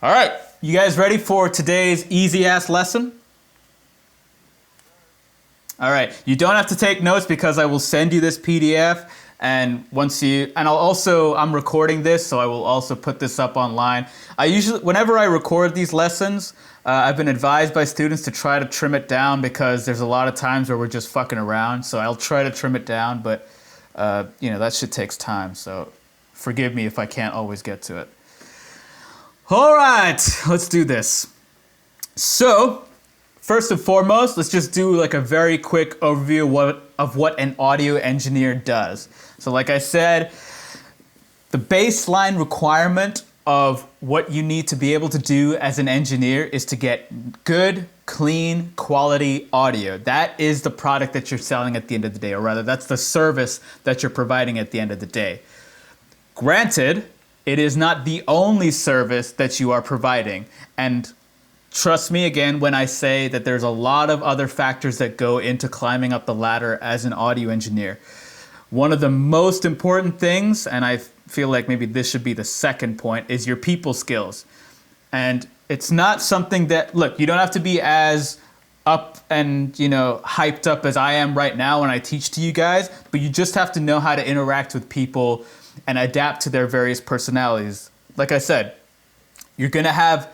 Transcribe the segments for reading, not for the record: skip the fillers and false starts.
All right, you guys ready for today's easy-ass lesson? All right, you don't have to take notes because I will send you this PDF, and I'm recording this, so I will also put this up online. Whenever I record these lessons, I've been advised by students to try to trim it down because there's a lot of times where we're just fucking around. So I'll try to trim it down, but that shit takes time. So forgive me if I can't always get to it. All right, let's do this. So, first and foremost, let's just do like a very quick overview of what an audio engineer does. So like I said, the baseline requirement of what you need to be able to do as an engineer is to get good, clean, quality audio. That is the product that you're selling at the end of the day, or rather, that's the service that you're providing at the end of the day. Granted, it is not the only service that you are providing. And trust me again when I say that there's a lot of other factors that go into climbing up the ladder as an audio engineer. One of the most important things, and I feel like maybe this should be the second point, is your people skills. And it's not something that, look, you don't have to be as up and, hyped up as I am right now when I teach to you guys, but you just have to know how to interact with people and adapt to their various personalities. Like I said, you're going to have,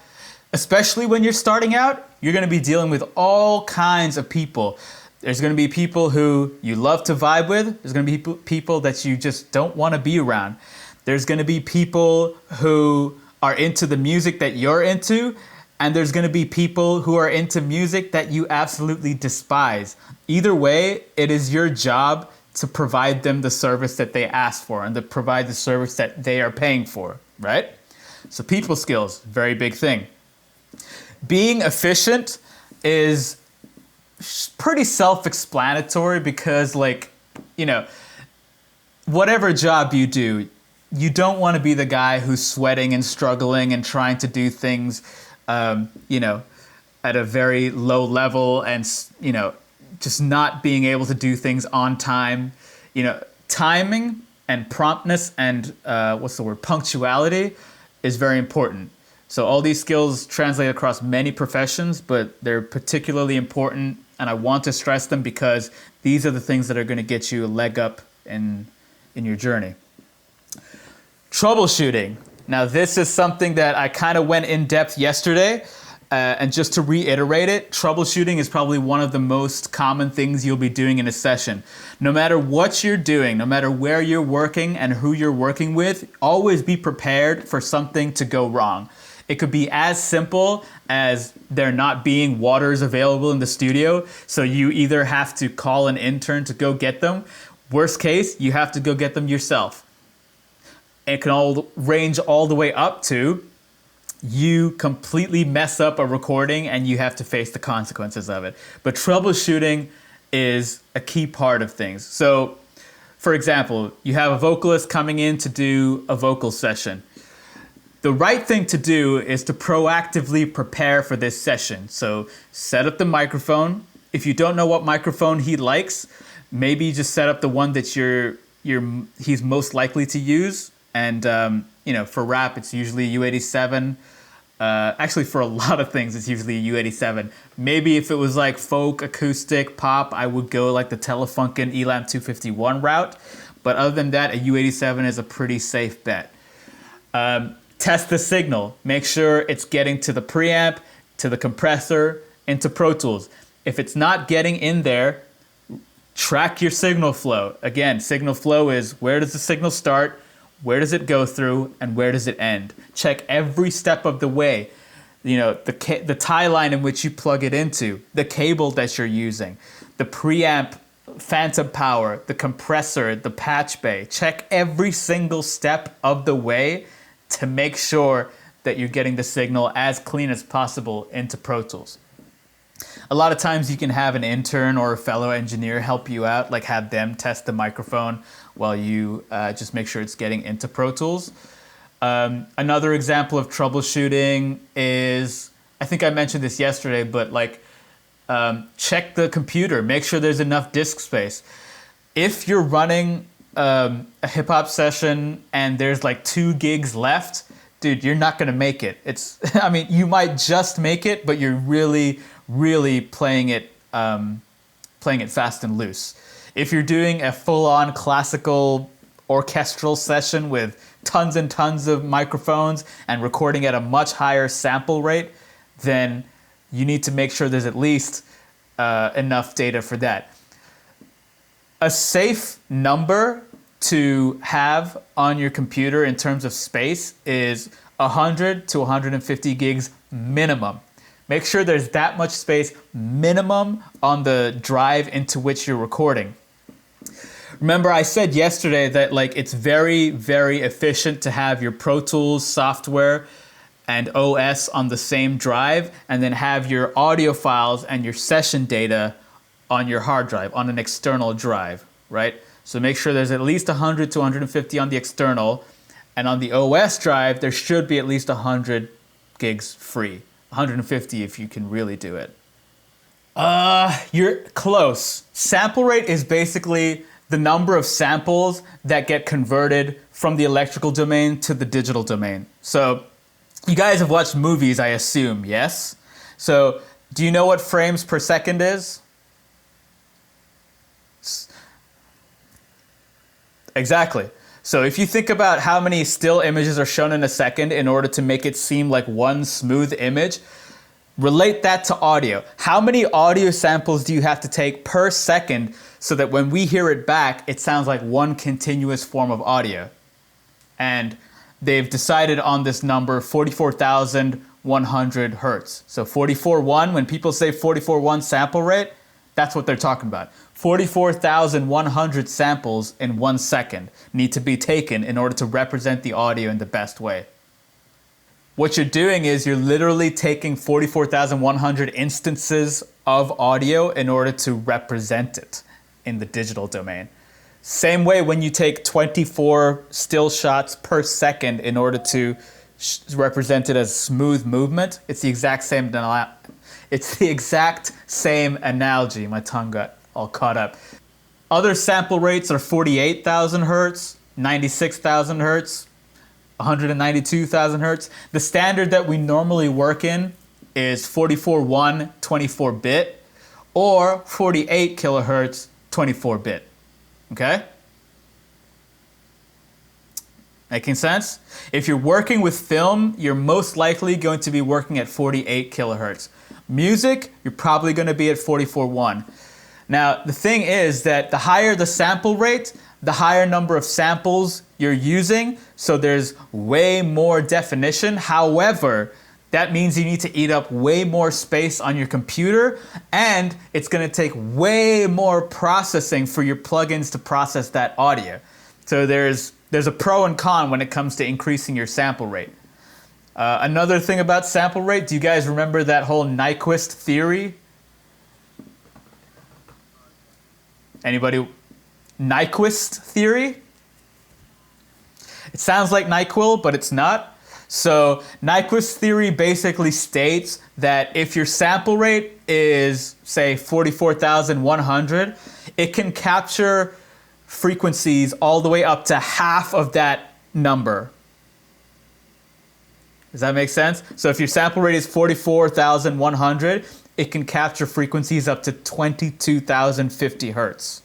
especially when you're starting out, you're going to be dealing with all kinds of people. There's going to be people who you love to vibe with. There's going to be people that you just don't want to be around. There's going to be people who are into the music that you're into, and there's going to be people who are into music that you absolutely despise. Either way, it is your job to provide them the service that they ask for and to provide the service that they are paying for, right? So people skills, very big thing. Being efficient is pretty self-explanatory because, whatever job you do, you don't want to be the guy who's sweating and struggling and trying to do things, at a very low level and, just not being able to do things on time. Timing and promptness and punctuality is very important. So all these skills translate across many professions, but they're particularly important, and I want to stress them because these are the things that are going to get you a leg up in your journey. Troubleshooting. Now this is something that I kind of went in depth yesterday. And just to reiterate it, troubleshooting is probably one of the most common things you'll be doing in a session. No matter what you're doing, no matter where you're working and who you're working with, always be prepared for something to go wrong. It could be as simple as there not being waters available in the studio, so you either have to call an intern to go get them. Worst case, you have to go get them yourself. It can all range all the way up to you completely mess up a recording and you have to face the consequences of it. But troubleshooting is a key part of things. So, for example, you have a vocalist coming in to do a vocal session. The right thing to do is to proactively prepare for this session. So set up the microphone. If you don't know what microphone he likes, maybe just set up the one that he's most likely to use. And for rap, it's usually U87. Actually, for a lot of things, it's usually U87. Maybe if it was like folk, acoustic, pop, I would go like the Telefunken Elam 251 route. But other than that, a U87 is a pretty safe bet. Test the signal. Make sure it's getting to the preamp, to the compressor, into Pro Tools. If it's not getting in there, track your signal flow. Again, signal flow is where does the signal start, where does it go through, and where does it end? Check every step of the way. The tie line in which you plug it into, the cable that you're using, the preamp phantom power, the compressor, the patch bay. Check every single step of the way to make sure that you're getting the signal as clean as possible into Pro Tools. A lot of times you can have an intern or a fellow engineer help you out, like have them test the microphone while you just make sure it's getting into Pro Tools. Another example of troubleshooting is, I think I mentioned this yesterday, but check the computer, make sure there's enough disk space. If you're running a hip hop session and there's like 2 gigs left, dude, you're not going to make it. It's, I mean, you might just make it, but you're really, really playing it fast and loose. If you're doing a full-on classical orchestral session with tons and tons of microphones and recording at a much higher sample rate, then you need to make sure there's at least enough data for that. A safe number to have on your computer in terms of space is 100 to 150 gigs minimum. Make sure there's that much space minimum on the drive into which you're recording. Remember, I said yesterday that it's very, very efficient to have your Pro Tools software and OS on the same drive, and then have your audio files and your session data on your hard drive, on an external drive, right? So make sure there's at least 100 to 150 on the external, and on the OS drive, there should be at least 100 gigs free. 150 if you can really do it. You're close. Sample rate is basically the number of samples that get converted from the electrical domain to the digital domain. So you guys have watched movies, I assume, yes? So do you know what frames per second is? Exactly. So if you think about how many still images are shown in a second in order to make it seem like one smooth image, relate that to audio. How many audio samples do you have to take per second so that when we hear it back, it sounds like one continuous form of audio? And they've decided on this number, 44,100 hertz. So 44.1, when people say 44.1 sample rate, that's what they're talking about. 44,100 samples in 1 second need to be taken in order to represent the audio in the best way. What you're doing is you're literally taking 44,100 instances of audio in order to represent it in the digital domain. Same way when you take 24 still shots per second in order to represent it as smooth movement, it's the exact same analogy. My tongue got all caught up. Other sample rates are 48,000 hertz, 96,000 hertz, 192,000 hertz. The standard that we normally work in is 44.1 24-bit or 48 kilohertz 24-bit. Okay? Making sense? If you're working with film, you're most likely going to be working at 48 kilohertz. Music, you're probably going to be at 44.1. Now, the thing is that the higher the sample rate, the higher number of samples you're using, so there's way more definition. However, that means you need to eat up way more space on your computer, and it's going to take way more processing for your plugins to process that audio. So there's a pro and con when it comes to increasing your sample rate. Another thing about sample rate, do you guys remember that whole Nyquist theory? Anybody? Nyquist theory? It sounds like NyQuil, but it's not. So Nyquist theory basically states that if your sample rate is, say, 44,100, it can capture frequencies all the way up to half of that number. Does that make sense? So if your sample rate is 44,100, it can capture frequencies up to 22,050 hertz.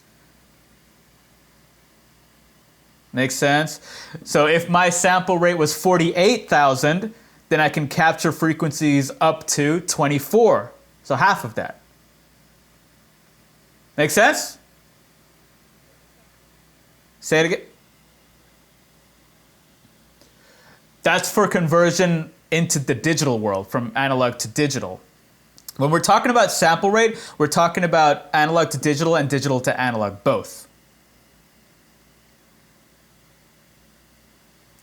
Makes sense? So if my sample rate was 48,000, then I can capture frequencies up to 24. So half of that. Make sense? Say it again. That's for conversion into the digital world, from analog to digital. When we're talking about sample rate, we're talking about analog to digital and digital to analog, both.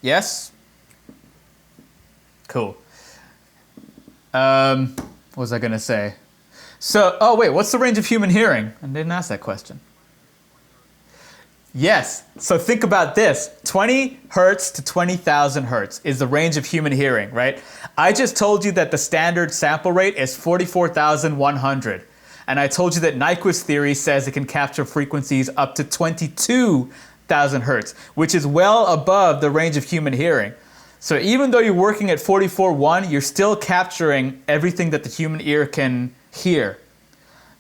Yes? Cool. What was I going to say? So, oh wait, what's the range of human hearing? I didn't ask that question. Yes, so think about this. 20 hertz to 20,000 hertz is the range of human hearing, right? I just told you that the standard sample rate is 44,100. And I told you that Nyquist theory says it can capture frequencies up to 22,000 hertz, which is well above the range of human hearing. So even though you're working at 44.1, you're still capturing everything that the human ear can hear.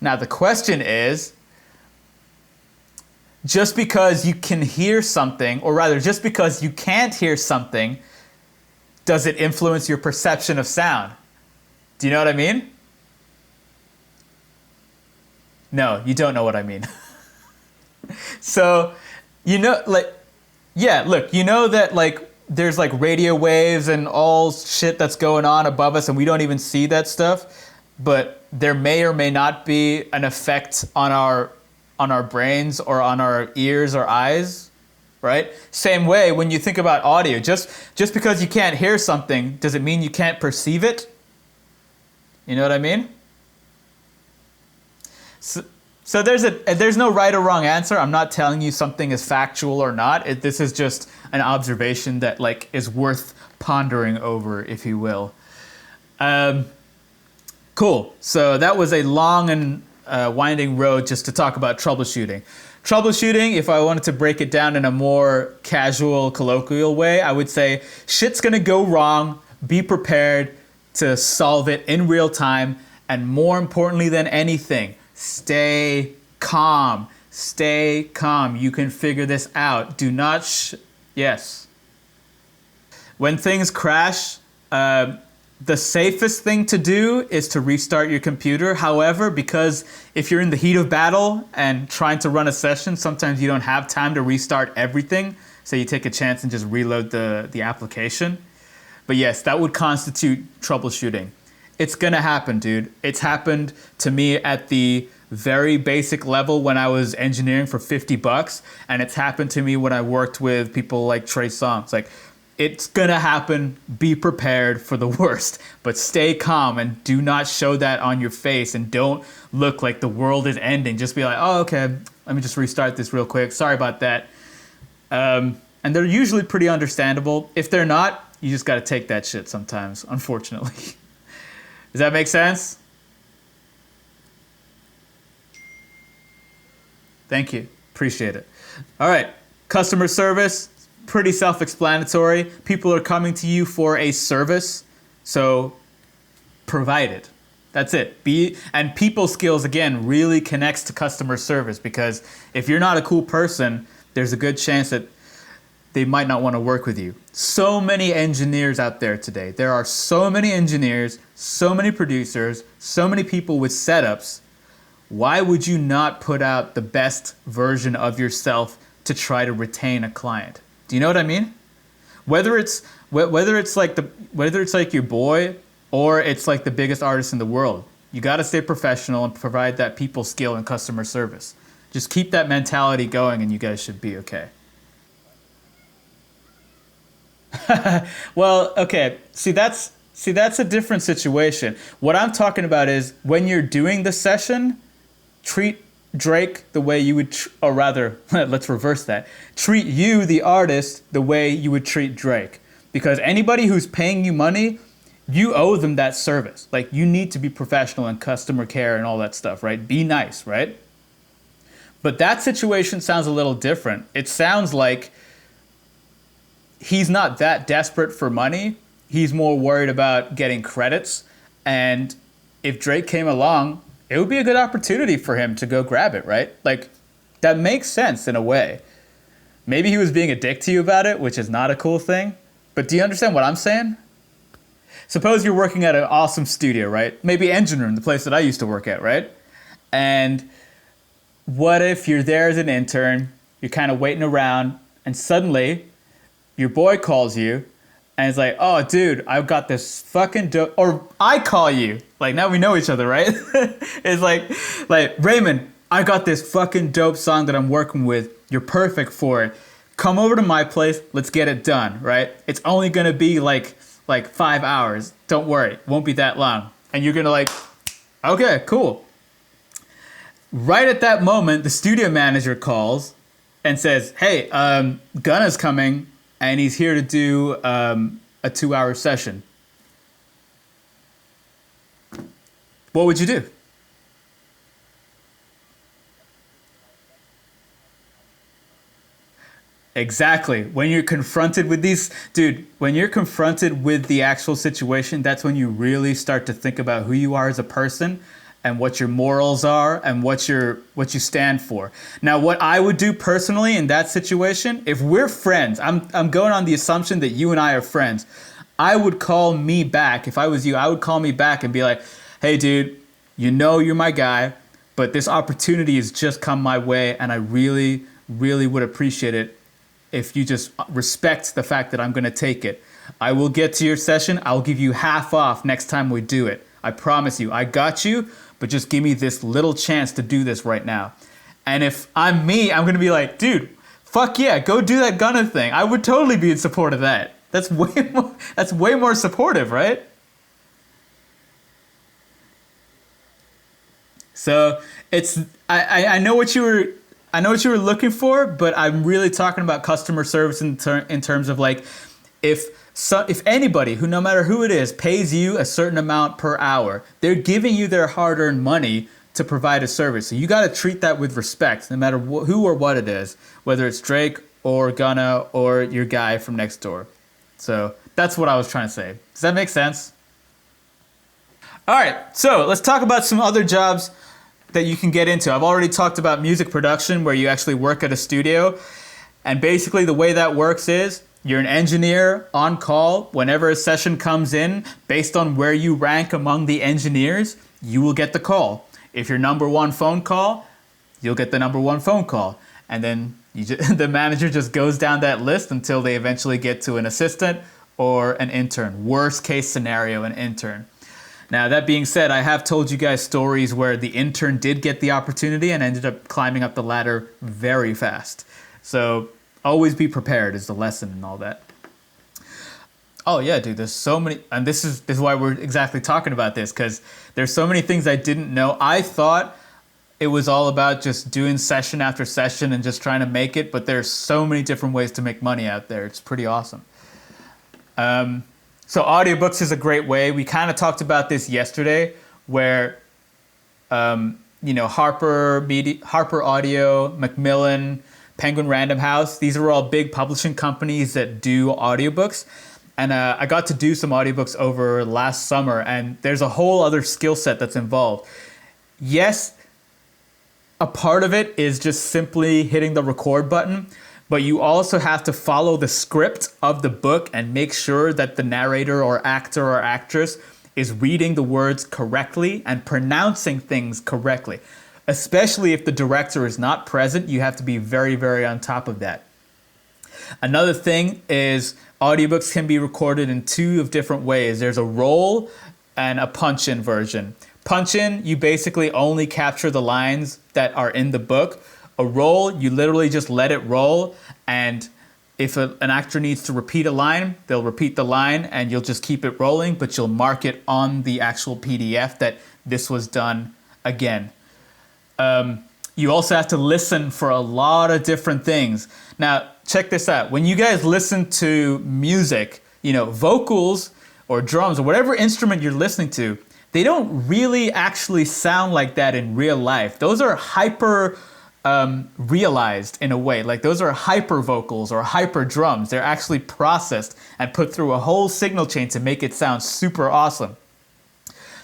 Now the question is, just because you can hear something, or rather just because you can't hear something, does it influence your perception of sound? Do you know what I mean? No, you don't know what I mean. So, look, you know that there's radio waves and all shit that's going on above us and we don't even see that stuff, but there may or may not be an effect on our brains or on our ears or eyes, right? Same way when you think about audio, just because you can't hear something, does it mean you can't perceive it? You know what I mean? So there's no right or wrong answer. I'm not telling you something is factual or not. This is just an observation that is worth pondering over, if you will. Cool. So that was a long and winding road just to talk about troubleshooting. Troubleshooting, if I wanted to break it down in a more casual, colloquial way, I would say shit's gonna go wrong. Be prepared to solve it in real time, and more importantly than anything, stay calm. Stay calm. You can figure this out. Do not yes. When things crash, the safest thing to do is to restart your computer. However, because if you're in the heat of battle and trying to run a session, sometimes you don't have time to restart everything. So you take a chance and just reload the application. But yes, that would constitute troubleshooting. It's gonna happen, dude. It's happened to me at the very basic level when I was engineering for $50, and it's happened to me when I worked with people like Trey Songz. It's gonna happen. Be prepared for the worst, but stay calm and do not show that on your face, and don't look like the world is ending. Just be like, oh, okay, let me just restart this real quick. Sorry about that. And they're usually pretty understandable. If they're not, you just gotta take that shit sometimes, unfortunately. Does that make sense? Thank you. Appreciate it. All right. Customer service, pretty self-explanatory. People are coming to you for a service, so provide it. That's it. And people skills, again, really connects to customer service, because if you're not a cool person, there's a good chance that they might not want to work with you. So many engineers out there today. There are so many engineers, so many producers, so many people with setups. Why would you not put out the best version of yourself to try to retain a client? Do you know what I mean? Whether it's like your boy or it's like the biggest artist in the world, you got to stay professional and provide that people skill and customer service. Just keep that mentality going and you guys should be okay. Well, okay. See, that's a different situation. What I'm talking about is when you're doing the session, treat Drake the way you would, or rather, let's reverse that. Treat you, the artist, the way you would treat Drake. Because anybody who's paying you money, you owe them that service. You need to be professional in customer care and all that stuff, right? Be nice, right? But that situation sounds a little different. It sounds like he's not that desperate for money. He's more worried about getting credits. And if Drake came along, it would be a good opportunity for him to go grab it, right? That makes sense in a way. Maybe he was being a dick to you about it, which is not a cool thing. But do you understand what I'm saying? Suppose you're working at an awesome studio, right? Maybe Engine Room, the place that I used to work at, right? And what if you're there as an intern, you're kind of waiting around, and suddenly your boy calls you and it's like, oh, dude, I've got this fucking dope, or I call you, now we know each other, right? It's like, Raymond, I got this fucking dope song that I'm working with. You're perfect for it. Come over to my place. Let's get it done, right? It's only going to be like 5 hours. Don't worry. It won't be that long. And you're going to okay, cool. Right at that moment, the studio manager calls and says, hey, Gunna's coming and he's here to do a 2-hour session. What would you do? Exactly. When you're confronted with these, dude, when you're confronted with the actual situation, that's when you really start to think about who you are as a person and what your morals are and what you stand for. Now, what I would do personally in that situation, if we're friends, I'm going on the assumption that you and I are friends. I would call me back. If I was you, I would call me back and be like, "Hey, dude, you know you're my guy, but this opportunity has just come my way, and I really, really would appreciate it if you just respect the fact that I'm going to take it. I will get to your session. I'll give you half off next time we do it. I promise you. I got you, but just give me this little chance to do this right now." And if I'm me, I'm going to be like, "Dude, fuck yeah, go do that Gunna thing." I would totally be in support of that. That's way more supportive, right? So I know what you were looking for, but I'm really talking about customer service in terms of like if anybody who, no matter who it is, pays you a certain amount per hour, they're giving you their hard-earned money to provide a service. So you got to treat that with respect, no matter who or what it is, whether it's Drake or Gunna or your guy from next door. So that's what I was trying to say. Does that make sense? All right, so let's talk about some other jobs that you can get into. I've already talked about music production, where you actually work at a studio. And basically the way that works is you're an engineer on call. Whenever a session comes in, based on where you rank among the engineers, you will get the call. If you're number one phone call, you'll get the number one phone call. And then the manager just goes down that list until they eventually get to an assistant or an intern. Worst case scenario, an intern. Now, that being said, I have told you guys stories where the intern did get the opportunity and ended up climbing up the ladder very fast. So always be prepared is the lesson and all that. Oh yeah, dude, there's so many, and this is why we're exactly talking about this, because there's so many things I didn't know. I thought it was all about just doing session after session and just trying to make it, but there's so many different ways to make money out there. It's pretty awesome. So audiobooks is a great way. We kind of talked about this yesterday, where Harper Audio, Macmillan, Penguin Random House, these are all big publishing companies that do audiobooks. And I got to do some audiobooks over last summer, and there's a whole other skill set that's involved. Yes, a part of it is just simply hitting the record button, but you also have to follow the script of the book and make sure that the narrator or actor or actress is reading the words correctly and pronouncing things correctly. Especially if the director is not present, you have to be very, very on top of that. Another thing is audiobooks can be recorded in two different ways. There's a roll and a punch-in version. Punch-in, you basically only capture the lines that are in the book. A roll, you literally just let it roll, and if an actor needs to repeat a line, they'll repeat the line and you'll just keep it rolling, but you'll mark it on the actual PDF that this was done again. You also have to listen for a lot of different things. Now, check this out. When you guys listen to music, vocals or drums or whatever instrument you're listening to, they don't really actually sound like that in real life. Those are hyper realized in a way. Like those are hyper vocals or hyper drums. They're actually processed and put through a whole signal chain to make it sound super awesome.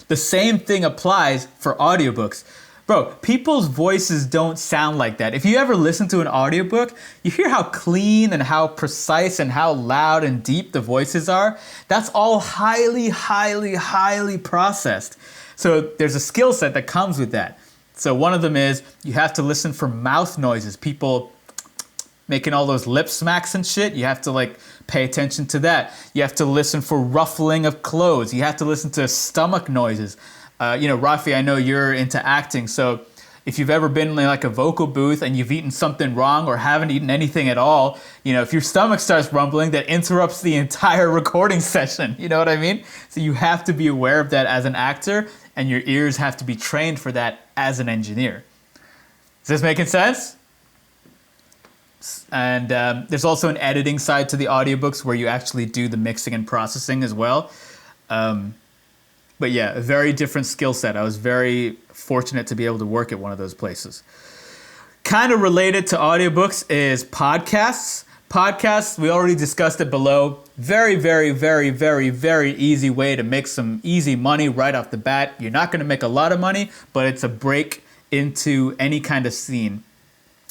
The same thing applies for audiobooks. Bro, people's voices don't sound like that. If you ever listen to an audiobook, you hear how clean and how precise and how loud and deep the voices are. That's all highly, highly, highly processed. So there's a skill set that comes with that. So one of them is you have to listen for mouth noises. People making all those lip smacks and shit. You have to pay attention to that. You have to listen for ruffling of clothes. You have to listen to stomach noises. Rafi, I know you're into acting, so if you've ever been in a vocal booth and you've eaten something wrong or haven't eaten anything at all, if your stomach starts rumbling, that interrupts the entire recording session. You know what I mean? So you have to be aware of that as an actor, and your ears have to be trained for that as an engineer. Is this making sense? And there's also an editing side to the audiobooks where you actually do the mixing and processing as well. But yeah, a very different skill set. I was very fortunate to be able to work at one of those places. Kind of related to audiobooks is podcasts. Podcasts, we already discussed it below. Very, very, very, very, very easy way to make some easy money right off the bat. You're not going to make a lot of money, but it's a break into any kind of scene.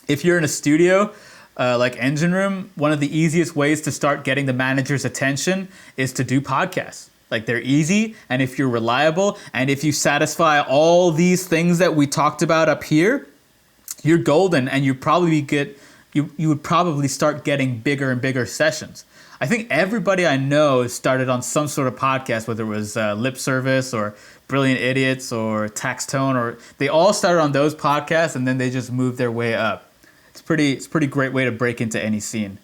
If you're in a studio, like Engine Room, one of the easiest ways to start getting the manager's attention is to do podcasts. Like, they're easy, and if you're reliable, and if you satisfy all these things that we talked about up here, you're golden, and you would probably start getting bigger and bigger sessions. I think everybody I know started on some sort of podcast, whether it was Lip Service or Brilliant Idiots or Tax Tone, or they all started on those podcasts and then they just moved their way up. It's pretty great way to break into any scene.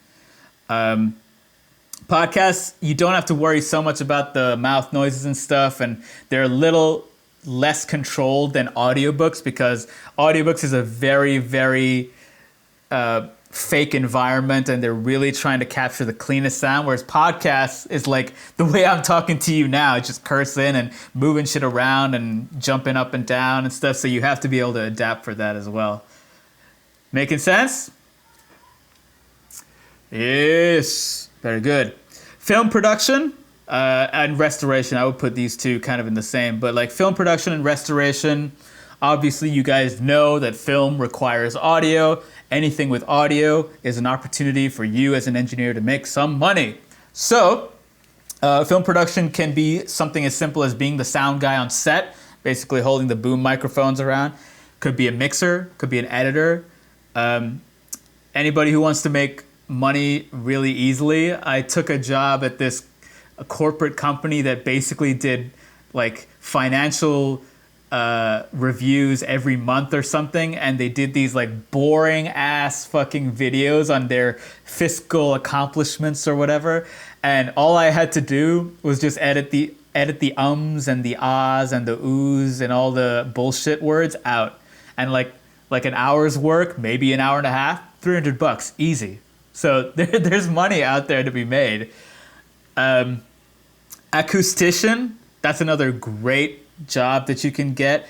Podcasts, you don't have to worry so much about the mouth noises and stuff, and they're a little less controlled than audiobooks, because audiobooks is a very, very fake environment, and they're really trying to capture the cleanest sound, whereas podcasts is like the way I'm talking to you now, just cursing and moving shit around and jumping up and down and stuff, so you have to be able to adapt for that as well. Making sense? Yes, very good. Film production and restoration, I would put these two kind of in the same, but like film production and restoration, obviously you guys know that film requires audio. Anything with audio is an opportunity for you as an engineer to make some money. So, film production can be something as simple as being the sound guy on set, basically holding the boom microphones around. Could be a mixer, could be an editor. Anybody who wants to make money really easily. I took a job at a corporate company that basically did like financial reviews every month or something, and they did these like boring ass fucking videos on their fiscal accomplishments or whatever, and all I had to do was just edit the ums and the ahs and the oohs and all the bullshit words out, and like an hour's work, maybe an hour and a half, $300 easy. So there's money out there to be made. Acoustician, that's another great job that you can get.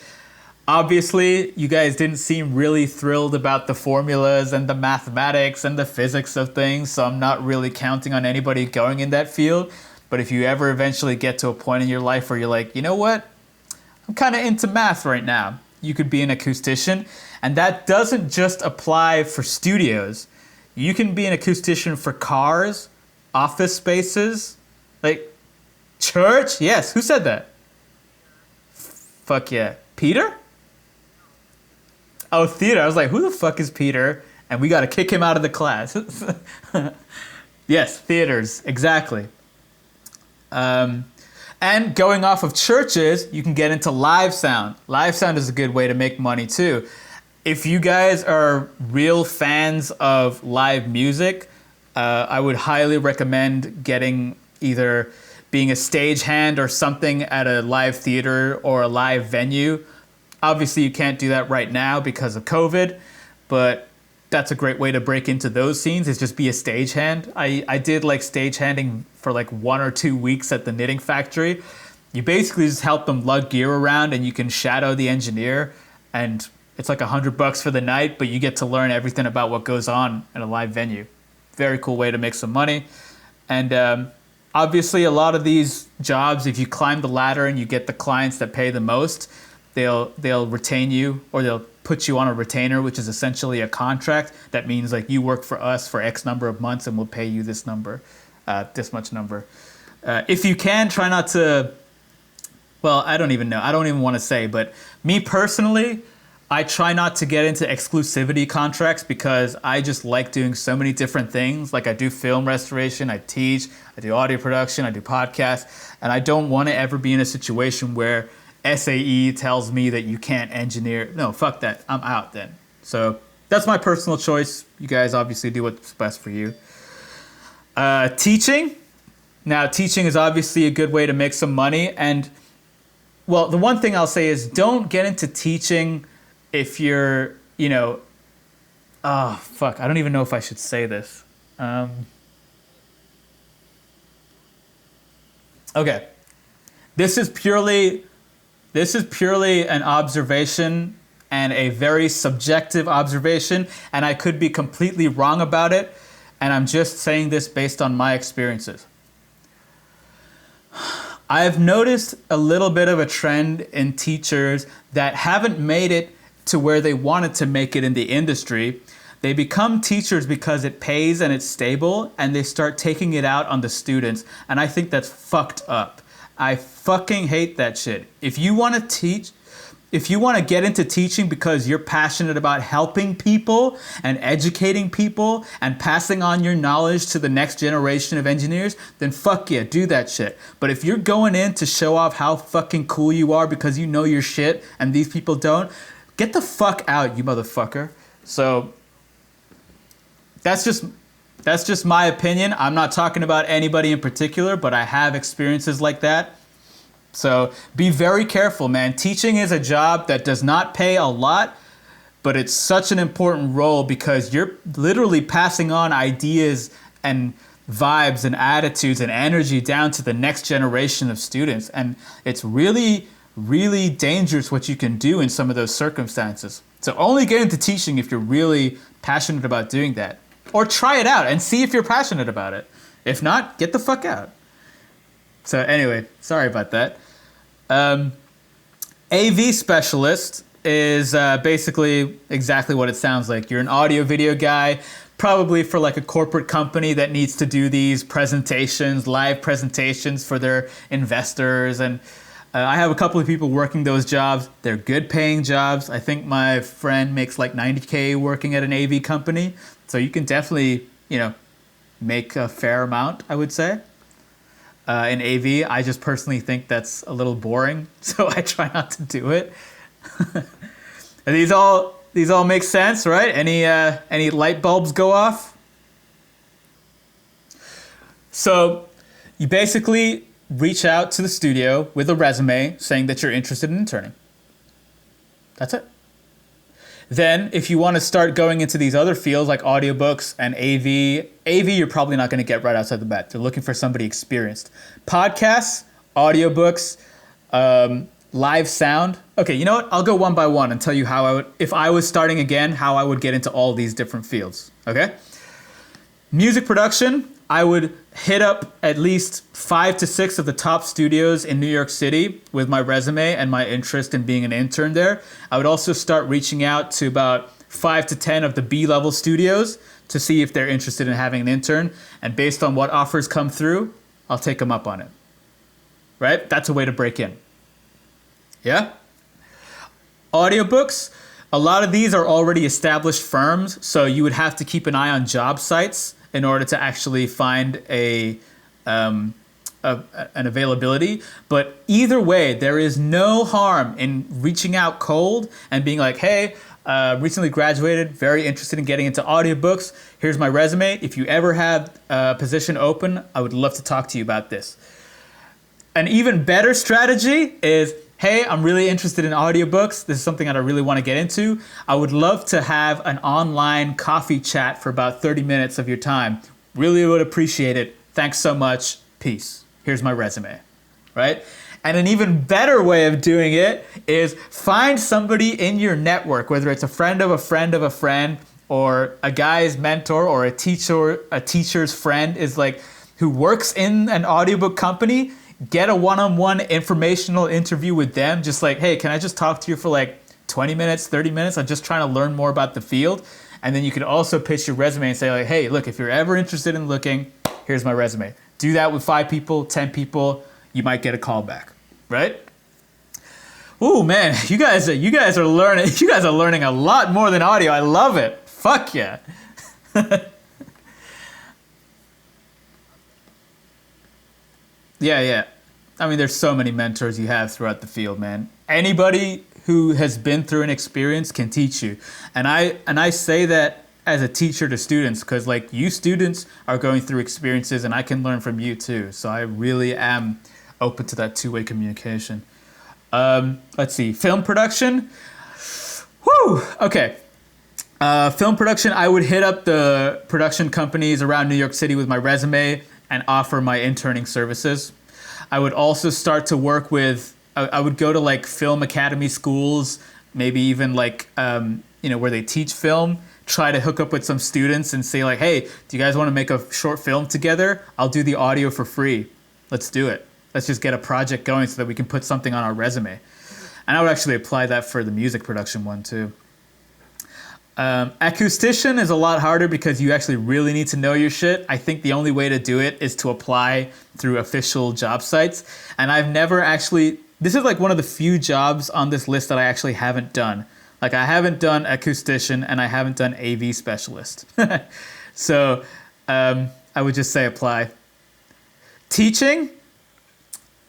Obviously, you guys didn't seem really thrilled about the formulas and the mathematics and the physics of things, so I'm not really counting on anybody going in that field. But if you ever eventually get to a point in your life where you're like, you know what, I'm kind of into math right now, you could be an acoustician. And that doesn't just apply for studios. You can be an acoustician for cars, office spaces, like church. Yes, who said that? Fuck yeah. Peter? Oh, theater. I was like, who the fuck is Peter? And we got to kick him out of the class. Yes, theaters. Exactly. And going off of churches, you can get into live sound. Live sound is a good way to make money too. If you guys are real fans of live music, I would highly recommend getting either being a stagehand or something at a live theater or a live venue. Obviously, you can't do that right now because of COVID, but that's a great way to break into those scenes, is just be a stagehand. I did like stagehanding for like 1 or 2 weeks at the knitting factory. You basically just help them lug gear around and you can shadow the engineer, and it's like $100 for the night, but you get to learn everything about what goes on in a live venue. Very cool way to make some money. And obviously, a lot of these jobs, if you climb the ladder and you get the clients that pay the most, they'll retain you, or they'll put you on a retainer, which is essentially a contract. That means like you work for us for X number of months and we'll pay you this number, this much number. If you can, try not to, well, I don't even know. I don't even want to say, but me personally, I try not to get into exclusivity contracts because I just like doing so many different things. Like I do film restoration, I teach, I do audio production, I do podcasts, and I don't want to ever be in a situation where SAE tells me that you can't engineer. No, fuck that. I'm out then. So that's my personal choice. You guys obviously do what's best for you. Teaching. Now, teaching is obviously a good way to make some money. And, well, the one thing I'll say is don't get into teaching if you're, you know, oh, fuck, I don't even know if I should say this. Okay. This is purely an observation, and a very subjective observation, and I could be completely wrong about it. and I'm just saying this based on my experiences. I've noticed a little bit of a trend in teachers that haven't made it to where they wanted to make it in the industry. They become teachers because it pays and it's stable, and they start taking it out on the students. And I think that's fucked up. I fucking hate that shit. If you want to teach, if you want to get into teaching because you're passionate about helping people and educating people and passing on your knowledge to the next generation of engineers, then fuck yeah, do that shit. But if you're going in to show off how fucking cool you are because you know your shit and these people don't, get the fuck out, you motherfucker. So that's just my opinion. I'm not talking about anybody in particular, but I have experiences like that. So be very careful, man. Teaching is a job that does not pay a lot, but it's such an important role because you're literally passing on ideas and vibes and attitudes and energy down to the next generation of students. And it's really, really dangerous what you can do in some of those circumstances. So only get into teaching if you're really passionate about doing that. Or try it out and see if you're passionate about it. If not, get the fuck out. So anyway, sorry about that. AV specialist is basically exactly what it sounds like. You're an audio video guy, probably for like a corporate company that needs to do these presentations, live presentations for their investors. And I have a couple of people working those jobs. They're good paying jobs. I think my friend makes like $90K working at an AV company. So you can definitely, make a fair amount, I would say. In AV, I just personally think that's a little boring, so I try not to do it. And these all make sense, right? Any light bulbs go off? So you basically reach out to the studio with a resume saying that you're interested in interning. That's it. Then, if you want to start going into these other fields like audiobooks and AV, you're probably not going to get right outside the bat. They're looking for somebody experienced. Podcasts, audiobooks, live sound. Okay, you know what? I'll go one by one and tell you how I would, if I was starting again, how I would get into all these different fields. Okay? Music production, I would hit up at least 5 to 6 of the top studios in New York City with my resume and my interest in being an intern there. I would also start reaching out to about 5 to 10 of the B-level studios to see if they're interested in having an intern. And based on what offers come through, I'll take them up on it. Right? That's a way to break in. Yeah? Audiobooks, a lot of these are already established firms, so you would have to keep an eye on job sites in order to actually find an availability. But either way, there is no harm in reaching out cold and being like, hey, recently graduated, very interested in getting into audiobooks. Here's my resume. If you ever have a position open, I would love to talk to you about this. An even better strategy is, hey, I'm really interested in audiobooks. This is something that I really want to get into. I would love to have an online coffee chat for about 30 minutes of your time. Really would appreciate it. Thanks so much. Peace. Here's my resume, right? And an even better way of doing it is find somebody in your network, whether it's a friend of a friend of a friend, or a guy's mentor, or a teacher's friend is like, who works in an audiobook company. Get a one-on-one informational interview with them. Just like, hey, can I just talk to you for like 20 minutes, 30 minutes? I'm just trying to learn more about the field. And then you can also pitch your resume and say like, hey, look, if you're ever interested in looking, here's my resume. Do that with 5 people, 10 people, you might get a call back, right? Ooh, man, you guys are learning a lot more than audio. I love it. Fuck yeah. Yeah. I mean, there's so many mentors you have throughout the field, man. Anybody who has been through an experience can teach you. And I say that as a teacher to students because, like, you students are going through experiences and I can learn from you too. So I really am open to that two-way communication. Let's see. Film production. Whew. Okay. Film production, I would hit up the production companies around New York City with my resume and offer my interning services. I would also start to work with, I would go to like film academy schools, maybe even like, where they teach film, try to hook up with some students and say like, hey, do you guys want to make a short film together? I'll do the audio for free. Let's do it. Let's just get a project going so that we can put something on our resume. And I would actually apply that for the music production one too. Acoustician is a lot harder because you actually really need to know your shit. I think the only way to do it is to apply through official job sites. And I've never actually, this is like one of the few jobs on this list that I actually haven't done. Like I haven't done acoustician and I haven't done AV specialist. So I would just say apply. Teaching,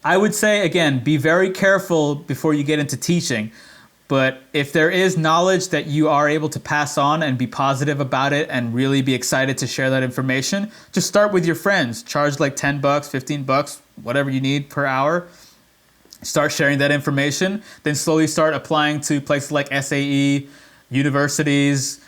I would say, again, be very careful before you get into teaching. But if there is knowledge that you are able to pass on and be positive about it and really be excited to share that information, just start with your friends. Charge like $10, $15, whatever you need per hour. Start sharing that information. Then slowly start applying to places like SAE, universities,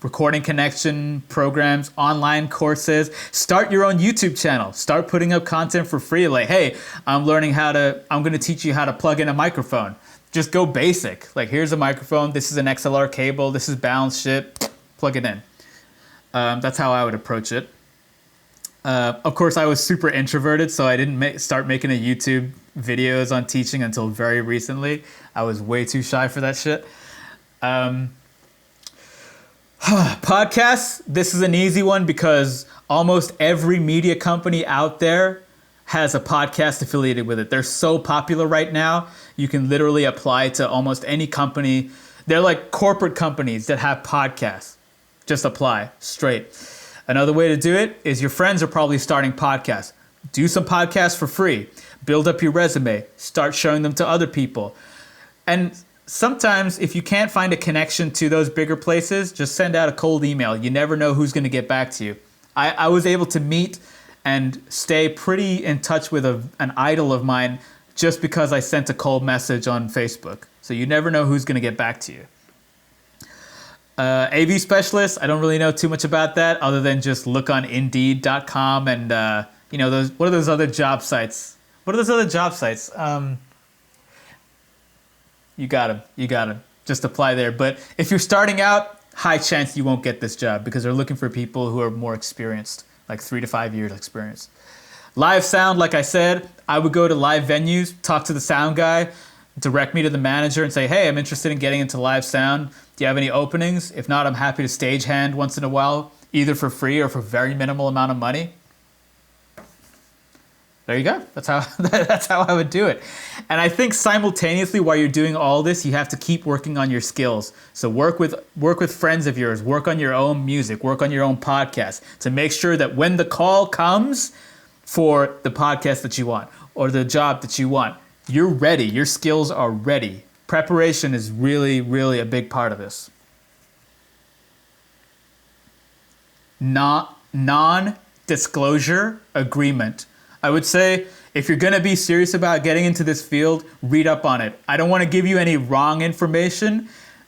recording connection programs, online courses. Start your own YouTube channel. Start putting up content for free. Like, hey, I'm going to teach you how to plug in a microphone. Just go basic. Like, here's a microphone. This is an XLR cable. This is balanced shit. Plug it in. That's how I would approach it. Of course, I was super introverted, so I didn't start making a YouTube videos on teaching until very recently. I was way too shy for that shit. Podcasts. This is an easy one because almost every media company out there has a podcast affiliated with it. They're so popular right now. You can literally apply to almost any company. They're like corporate companies that have podcasts. Just apply straight. Another way to do it is your friends are probably starting podcasts. Do some podcasts for free. Build up your resume. Start showing them to other people. And sometimes if you can't find a connection to those bigger places, just send out a cold email. You never know who's going to get back to you. I was able to meet and stay pretty in touch with an idol of mine just because I sent a cold message on Facebook. So you never know who's going to get back to you. AV specialist, I don't really know too much about that other than just look on Indeed.com and what are those other job sites? You got them. Just apply there. But if you're starting out, high chance you won't get this job because they're looking for people who are more experienced, like 3 to 5 years experience. Live sound, like I said, I would go to live venues, talk to the sound guy, direct me to the manager and say, hey, I'm interested in getting into live sound. Do you have any openings? If not, I'm happy to stagehand once in a while, either for free or for very minimal amount of money. There you go. That's how I would do it. And I think simultaneously while you're doing all this, you have to keep working on your skills. So work with friends of yours, work on your own music, work on your own podcast to make sure that when the call comes for the podcast that you want or the job that you want, you're ready. Your skills are ready. Preparation is really, really a big part of this. Non-disclosure agreement. I would say if you're going to be serious about getting into this field, read up on it. I don't want to give you any wrong information.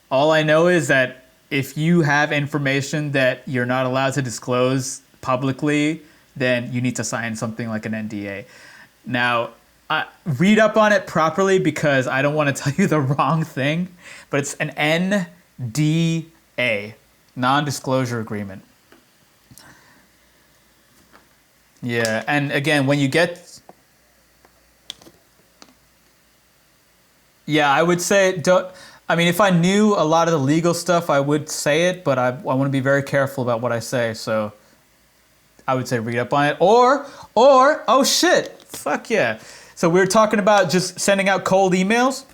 All I know is that if you have information that you're not allowed to disclose publicly, then you need to sign something like an NDA. Now, read up on it properly because I don't want to tell you the wrong thing, but it's an NDA, non-disclosure agreement. Yeah, and again, when you get... Yeah, I would say, if I knew a lot of the legal stuff, I would say it, but I want to be very careful about what I say, so I would say read up on it. Or, oh shit, fuck yeah. So we were talking about just sending out cold emails.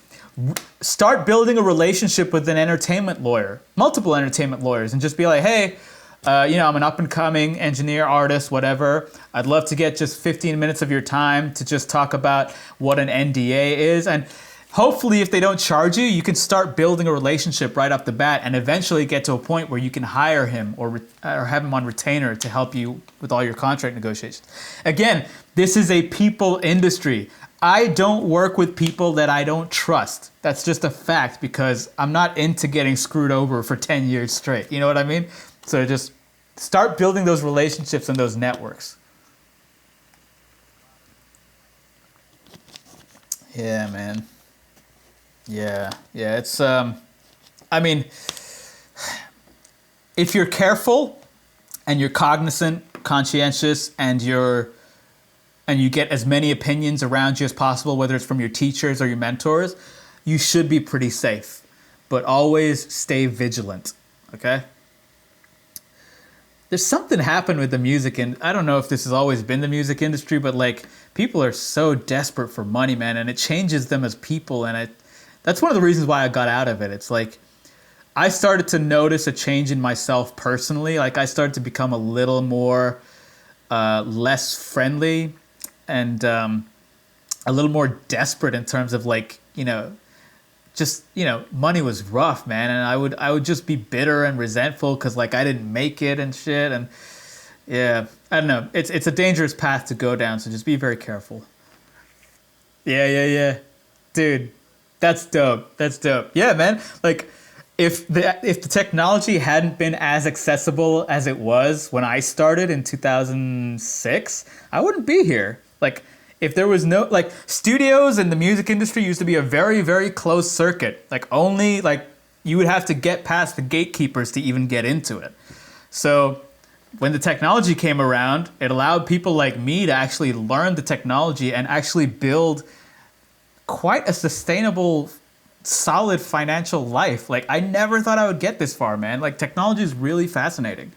Start building a relationship with an entertainment lawyer, multiple entertainment lawyers, and just be like, hey, I'm an up-and-coming engineer, artist, whatever. I'd love to get just 15 minutes of your time to just talk about what an NDA is. And hopefully, if they don't charge you, you can start building a relationship right off the bat and eventually get to a point where you can hire him or have him on retainer to help you with all your contract negotiations. Again, this is a people industry. I don't work with people that I don't trust. That's just a fact because I'm not into getting screwed over for 10 years straight. You know what I mean? So just start building those relationships and those networks. Yeah, man. Yeah, it's if you're careful and you're cognizant, conscientious, and you get as many opinions around you as possible, whether it's from your teachers or your mentors, you should be pretty safe. But always stay vigilant, okay? There's something happened with the music, and I don't know if this has always been the music industry, but like people are so desperate for money, man, and it changes them as people, and that's one of the reasons why I got out of it. It's like I started to notice a change in myself personally. Like I started to become a little more less friendly and a little more desperate in terms of like, just, money was rough, man. And I would just be bitter and resentful because like I didn't make it and shit. And yeah, I don't know. It's a dangerous path to go down. So just be very careful. Yeah. Dude, that's dope. Yeah, man. Like if the technology hadn't been as accessible as it was when I started in 2006, I wouldn't be here. Like, if there was no, like, studios in the music industry used to be a very, very closed circuit. Like, only, like, you would have to get past the gatekeepers to even get into it. So, when the technology came around, it allowed people like me to actually learn the technology and actually build quite a sustainable, solid financial life. Like, I never thought I would get this far, man. Like, technology is really fascinating.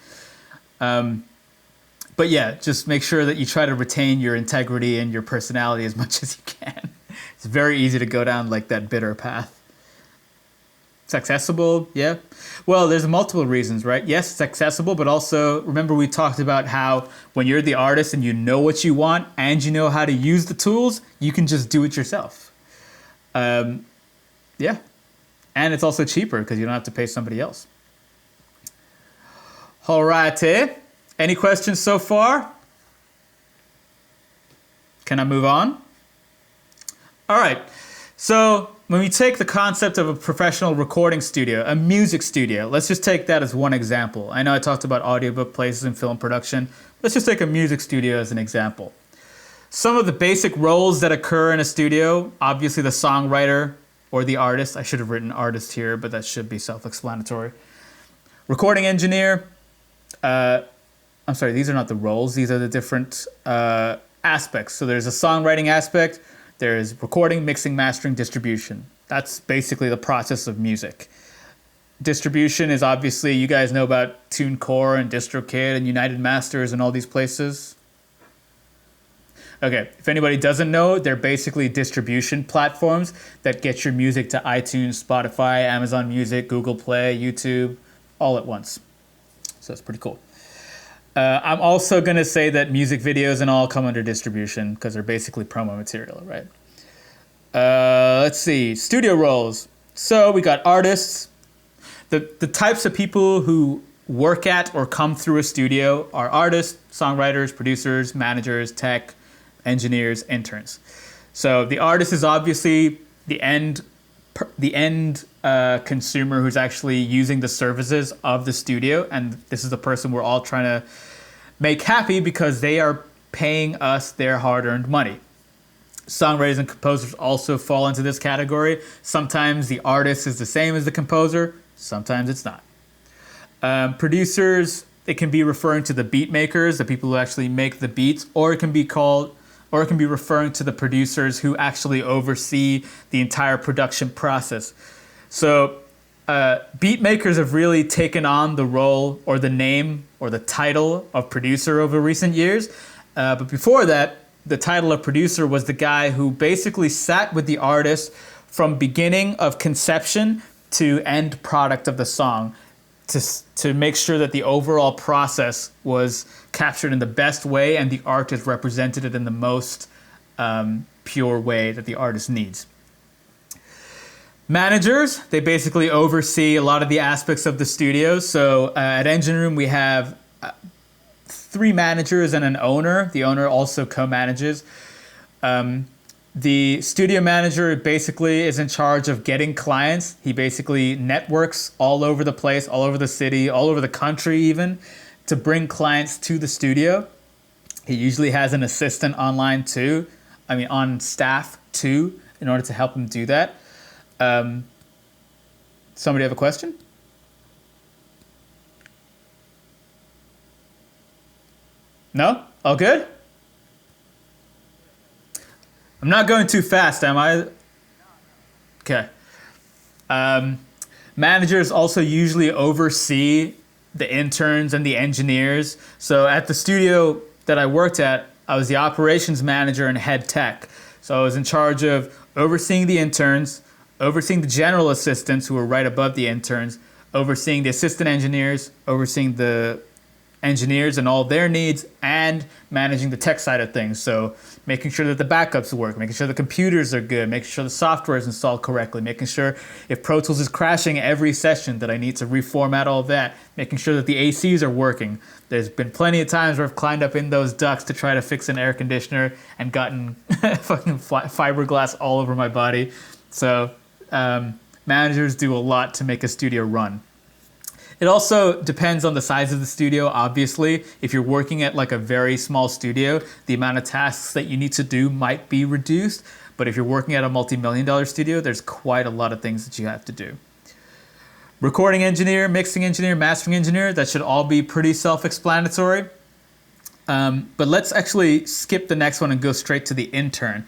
But yeah, just make sure that you try to retain your integrity and your personality as much as you can. It's very easy to go down like that bitter path. It's accessible, yeah. Well, there's multiple reasons, right? Yes, it's accessible, but also remember we talked about how when you're the artist and you know what you want and you know how to use the tools, you can just do it yourself. Yeah. And it's also cheaper because you don't have to pay somebody else. All righty. Any questions so far? Can I move on? All right. So when we take the concept of a professional recording studio, a music studio, let's just take that as one example. I know I talked about audiobook places and film production. Let's just take a music studio as an example. Some of the basic roles that occur in a studio, obviously the songwriter or the artist. I should have written artist here, but that should be self-explanatory. Recording engineer, I'm sorry, these are not the roles. These are the different aspects. So there's a songwriting aspect. There's recording, mixing, mastering, distribution. That's basically the process of music. Distribution is obviously, you guys know about TuneCore and DistroKid and United Masters and all these places. Okay, if anybody doesn't know, they're basically distribution platforms that get your music to iTunes, Spotify, Amazon Music, Google Play, YouTube, all at once. So it's pretty cool. I'm also going to say that music videos and all come under distribution because they're basically promo material, right? Let's see. Studio roles. So we got artists. The types of people who work at or come through a studio are artists, songwriters, producers, managers, tech, engineers, interns. So the artist is obviously the end consumer who's actually using the services of the studio, and this is the person we're all trying to make happy because they are paying us their hard-earned money. Songwriters and composers also fall into this category. Sometimes the artist is the same as the composer, sometimes it's not. Producers, it can be referring to the beat makers, the people who actually make the beats, or it can be referring to the producers who actually oversee the entire production process. So beat makers have really taken on the role or the name or the title of producer over recent years. But before that, the title of producer was the guy who basically sat with the artist from beginning of conception to end product of the song to make sure that the overall process was captured in the best way and the artist represented it in the most pure way that the artist needs. Managers, they basically oversee a lot of the aspects of the studio. So at Engine Room, we have 3 managers and an owner. The owner also co-manages. The studio manager basically is in charge of getting clients. He basically networks all over the place, all over the city, all over the country even, to bring clients to the studio. He usually has an assistant on staff too, in order to help him do that. Somebody have a question? No? All good? I'm not going too fast, am I? Okay. Managers also usually oversee the interns and the engineers. So at the studio that I worked at, I was the operations manager and head tech. So I was in charge of overseeing the interns, overseeing the general assistants who were right above the interns, overseeing the assistant engineers, overseeing the engineers and all their needs, and managing the tech side of things. So making sure that the backups work, making sure the computers are good, making sure the software is installed correctly, making sure if Pro Tools is crashing every session that I need to reformat all of that, making sure that the ACs are working. There's been plenty of times where I've climbed up in those ducts to try to fix an air conditioner and gotten fucking fiberglass all over my body. So managers do a lot to make a studio run. It also depends on the size of the studio, obviously. If you're working at like a very small studio, the amount of tasks that you need to do might be reduced. But if you're working at a multi-million-dollar studio, there's quite a lot of things that you have to do. Recording engineer, mixing engineer, mastering engineer, that should all be pretty self-explanatory. But let's actually skip the next one and go straight to the intern.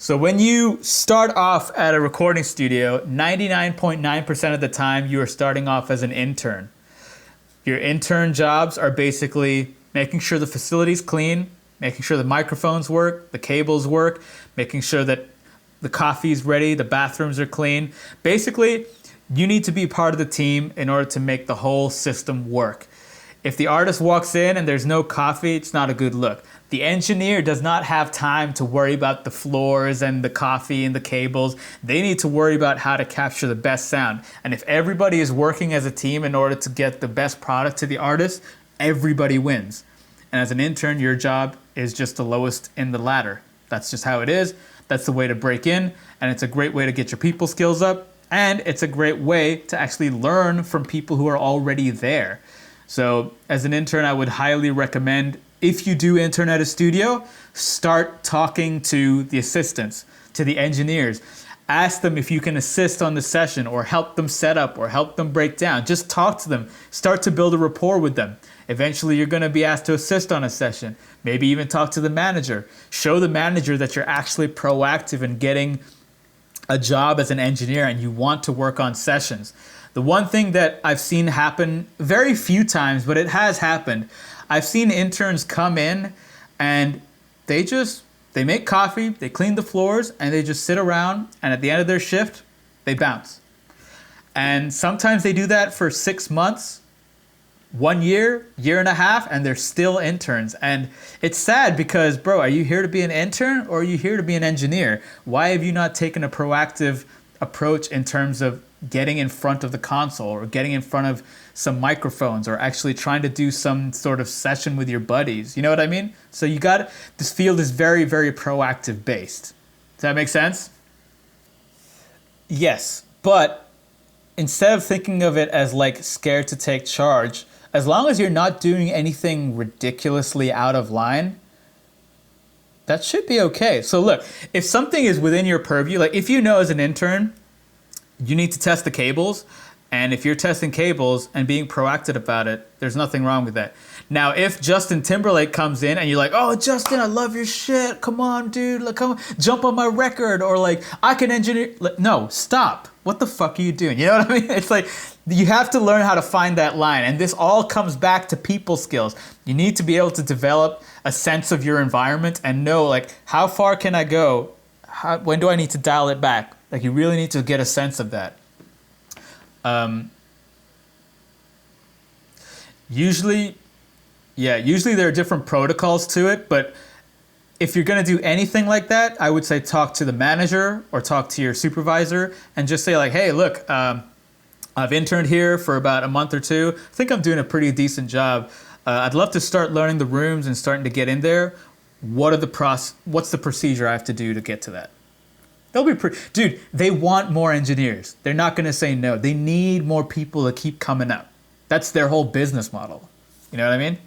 So when you start off at a recording studio, 99.9% of the time you are starting off as an intern. Your intern jobs are basically making sure the facility's clean, making sure the microphones work, the cables work, making sure that the coffee's ready, the bathrooms are clean. Basically, you need to be part of the team in order to make the whole system work. If the artist walks in and there's no coffee, it's not a good look. The engineer does not have time to worry about the floors and the coffee and the cables. They need to worry about how to capture the best sound. And if everybody is working as a team in order to get the best product to the artist, everybody wins. And as an intern, your job is just the lowest in the ladder. That's just how it is. That's the way to break in. And it's a great way to get your people skills up. And it's a great way to actually learn from people who are already there. So as an intern, I would highly recommend, if you do intern at a studio, start talking to the assistants, to the engineers. Ask them if you can assist on the session or help them set up or help them break down. Just talk to them. Start to build a rapport with them. Eventually, you're going to be asked to assist on a session. Maybe even talk to the manager. Show the manager that you're actually proactive in getting a job as an engineer and you want to work on sessions. The one thing that I've seen happen very few times, but it has happened, I've seen interns come in and they make coffee, they clean the floors, and they just sit around, and at the end of their shift, they bounce. And sometimes they do that for 6 months, 1 year, year and a half, and they're still interns. And it's sad because, bro, are you here to be an intern or are you here to be an engineer? Why have you not taken a proactive approach in terms of getting in front of the console or getting in front of some microphones or actually trying to do some sort of session with your buddies? You know what I mean? So this field is very, very proactive based. Does that make sense? Yes, but instead of thinking of it as like scared to take charge, as long as you're not doing anything ridiculously out of line, that should be okay. So look, if something is within your purview, like if you know as an intern, you need to test the cables, and if you're testing cables and being proactive about it, there's nothing wrong with that. Now, if Justin Timberlake comes in and you're like, "Oh, Justin, I love your shit. Come on, dude. Like, come on, jump on my record," or like, "I can engineer." No, stop. What the fuck are you doing? You know what I mean? It's like you have to learn how to find that line, and this all comes back to people skills. You need to be able to develop a sense of your environment and know, like, how far can I go? When do I need to dial it back? Like, you really need to get a sense of that. Usually there are different protocols to it, but if you're going to do anything like that, I would say talk to the manager or talk to your supervisor and just say like, "Hey, look, I've interned here for about a month or two. I think I'm doing a pretty decent job. I'd love to start learning the rooms and starting to get in there. What's the procedure I have to do to get to that?" They'll be dude, they want more engineers. They're not going to say no. They need more people to keep coming up. That's their whole business model. You know what I mean?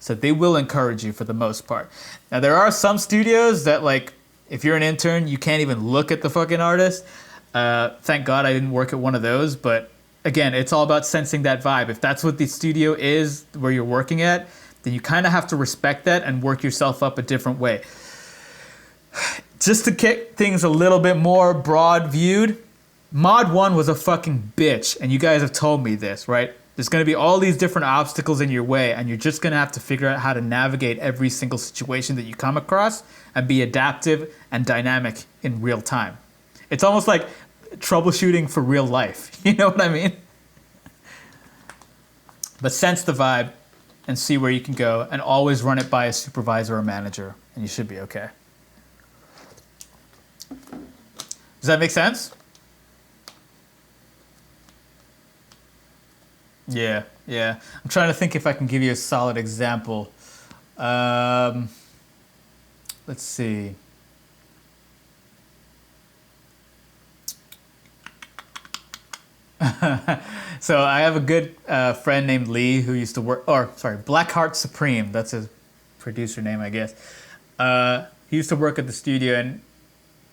So they will encourage you for the most part. Now, there are some studios that, like, if you're an intern, you can't even look at the fucking artist. Thank God I didn't work at one of those. But again, it's all about sensing that vibe. If that's what the studio is where you're working at, then you kind of have to respect that and work yourself up a different way. Just to kick things a little bit more broad viewed, Mod 1 was a fucking bitch, and you guys have told me this, right? There's going to be all these different obstacles in your way, and you're just going to have to figure out how to navigate every single situation that you come across and be adaptive and dynamic in real time. It's almost like troubleshooting for real life. You know what I mean? But sense the vibe and see where you can go, and always run it by a supervisor or manager, and you should be okay. Does that make sense? Yeah. I'm trying to think if I can give you a solid example. Let's see. So I have a good friend named Lee who used to work, Blackheart Supreme. That's his producer name, I guess. He used to work at the studio, and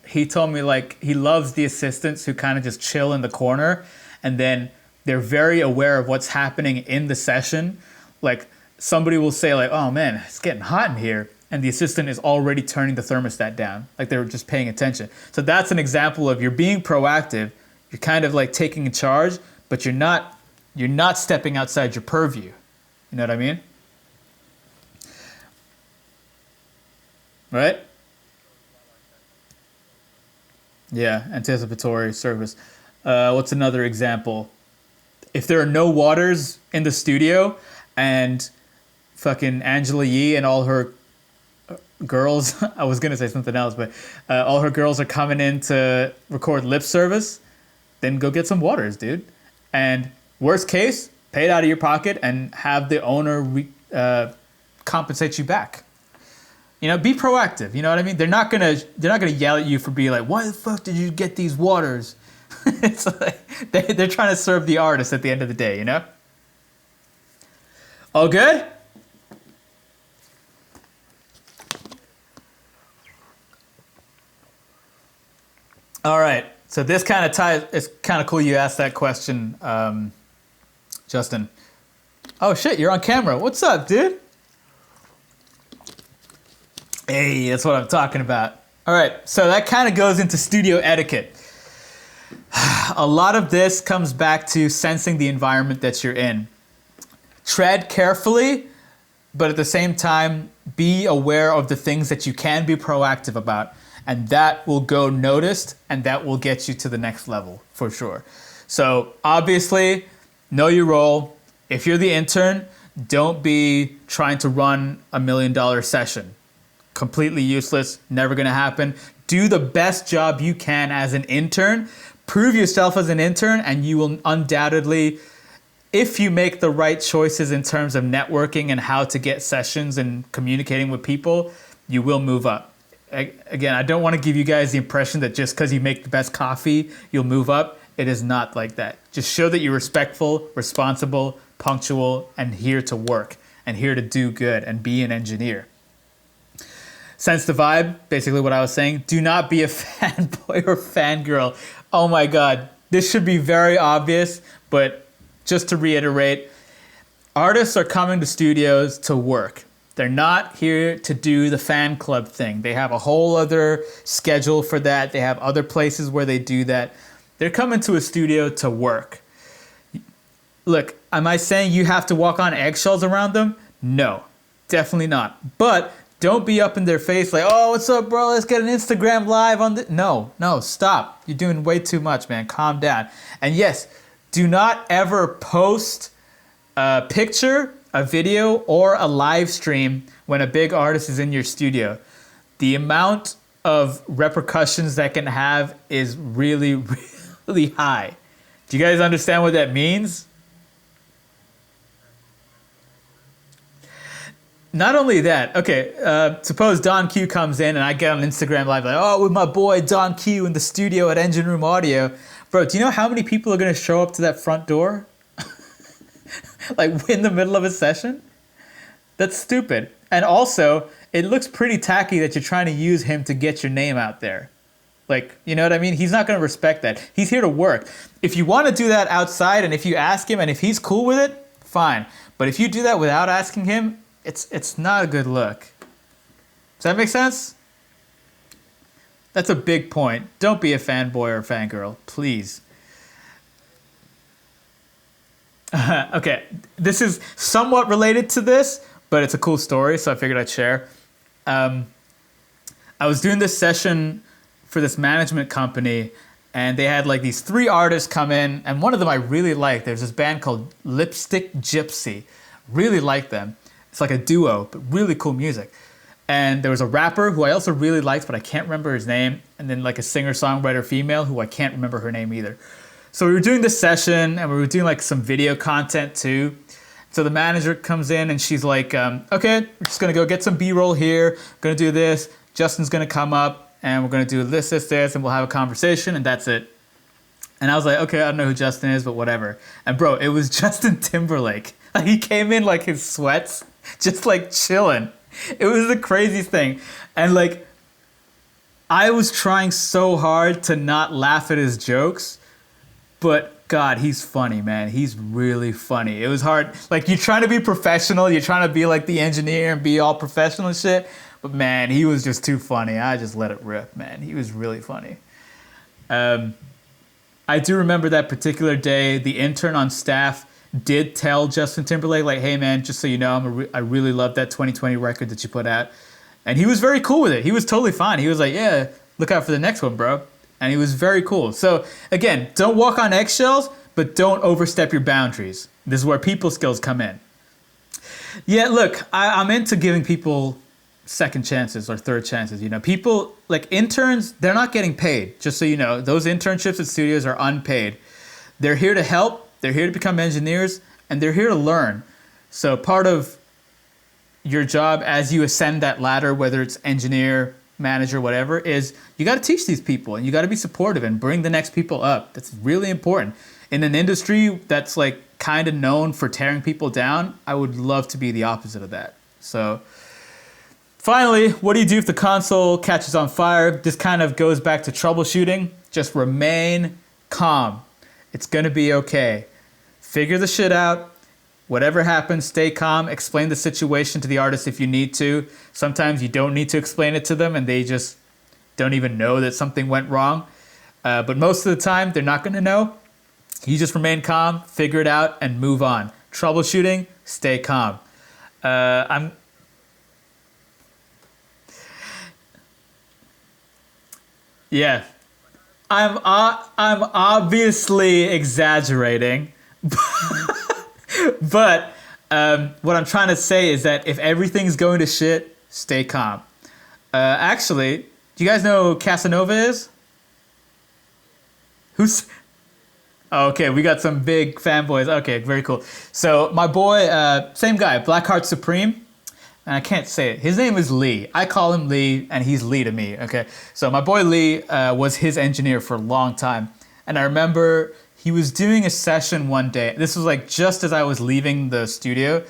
he told me like he loves the assistants who kind of just chill in the corner, and then they're very aware of what's happening in the session. Like somebody will say like, oh man, it's getting hot in here. And the assistant is already turning the thermostat down. Like they were just paying attention. So that's an example of you're being proactive. You're kind of like taking a charge, but you're not stepping outside your purview. You know what I mean? Right? Yeah, anticipatory service. What's another example? If there are no waters in the studio and fucking Angela Yee and all her girls, I was going to say something else, but all her girls are coming in to record lip service, then go get some waters, dude. And worst case, pay it out of your pocket and have the owner compensate you back. You know, be proactive. You know what I mean? They're not gonna yell at you for being like, why the fuck did you get these waters? It's like they're trying to serve the artist at the end of the day, you know? All good? All right. So this kind of ties, it's kind of cool you asked that question, Justin. Oh shit, you're on camera. What's up, dude? Hey, that's what I'm talking about. All right, so that kind of goes into studio etiquette. A lot of this comes back to sensing the environment that you're in. Tread carefully, but at the same time, be aware of the things that you can be proactive about. And that will go noticed, and that will get you to the next level, for sure. So obviously, know your role. If you're the intern, don't be trying to run $1 million session. Completely useless, never gonna happen. Do the best job you can as an intern. Prove yourself as an intern, and you will undoubtedly, if you make the right choices in terms of networking and how to get sessions and communicating with people, you will move up. Again, I don't want to give you guys the impression that just because you make the best coffee, you'll move up. It is not like that. Just show that you're respectful, responsible, punctual, and here to work, and here to do good and be an engineer. Sense the vibe, basically what I was saying. Do not be a fanboy or fangirl. Oh my God, this should be very obvious, but just to reiterate, artists are coming to studios to work. They're not here to do the fan club thing. They have a whole other schedule for that. They have other places where they do that. They're coming to a studio to work. Look, am I saying you have to walk on eggshells around them? No, definitely not. But don't be up in their face like, oh, what's up, bro? Let's get an Instagram live on this. No, stop. You're doing way too much, man. Calm down. And yes, do not ever post a picture, a video, or a live stream when a big artist is in your studio. The amount of repercussions that can have is really, really high. Do you guys understand what that means? Not only that, okay, suppose Don Q comes in and I get on Instagram Live like, oh, with my boy Don Q in the studio at Engine Room Audio. Bro, do you know how many people are going to show up to that front door? Like in the middle of a session? That's stupid. And also, it looks pretty tacky that you're trying to use him to get your name out there. Like, you know what I mean? He's not going to respect that. He's here to work. If you want to do that outside and if you ask him and if he's cool with it, fine. But if you do that without asking him, it's not a good look. Does that make sense? That's a big point. Don't be a fanboy or a fangirl, please. Okay, this is somewhat related to this, but it's a cool story, so I figured I'd share. I was doing this session for this management company, and they had like these 3 artists come in, and one of them I really liked. There's this band called Lipstick Gypsy. Really liked them. It's like a duo, but really cool music. And there was a rapper who I also really liked, but I can't remember his name. And then like a singer-songwriter female who I can't remember her name either. So we were doing this session, and we were doing like some video content too. So the manager comes in, and she's like, okay, we're just gonna go get some B-roll here. Gonna do this. Justin's gonna come up, and we're gonna do this, and we'll have a conversation, and that's it. And I was like, okay, I don't know who Justin is, but whatever. And bro, it was Justin Timberlake. Like, he came in like his sweats, just like chilling. It was the craziest thing. And like, I was trying so hard to not laugh at his jokes, but God, he's funny, man. He's really funny. It was hard. Like, you're trying to be professional. You're trying to be like the engineer and be all professional and shit. But man, he was just too funny. I just let it rip, man. He was really funny. I do remember that particular day, the intern on staff did tell Justin Timberlake, like, hey man, just so you know, I really love that 2020 record that you put out. And he was very cool with it. He was totally fine. He was like, yeah, look out for the next one, bro. And he was very cool. So again, don't walk on eggshells, but don't overstep your boundaries. This is where people skills come in. Yeah, look, I'm into giving people second chances or third chances. You know, people like interns, they're not getting paid. Just so you know, those internships at studios are unpaid. They're here to help. They're here to become engineers, and they're here to learn. So part of your job as you ascend that ladder, whether it's engineer, manager, whatever, is you got to teach these people, and you got to be supportive and bring the next people up. That's really important. In an industry that's like kind of known for tearing people down, I would love to be the opposite of that. So finally, what do you do if the console catches on fire? This kind of goes back to troubleshooting. Just remain calm. It's going to be okay. Figure the shit out. Whatever happens, stay calm. Explain the situation to the artist if you need to. Sometimes you don't need to explain it to them, and they just don't even know that something went wrong. But most of the time, they're not going to know. You just remain calm, figure it out, and move on. Troubleshooting, stay calm. Yeah. I'm obviously exaggerating, but what I'm trying to say is that if everything's going to shit, stay calm. Actually, do you guys know who Casanova is? Who's? Oh, okay, we got some big fanboys. Okay, very cool. So my boy, same guy, Blackheart Supreme. And I can't say it. His name is Lee. I call him Lee, and he's Lee to me, okay? So my boy Lee was his engineer for a long time. And I remember he was doing a session one day. This was like just as I was leaving the studio.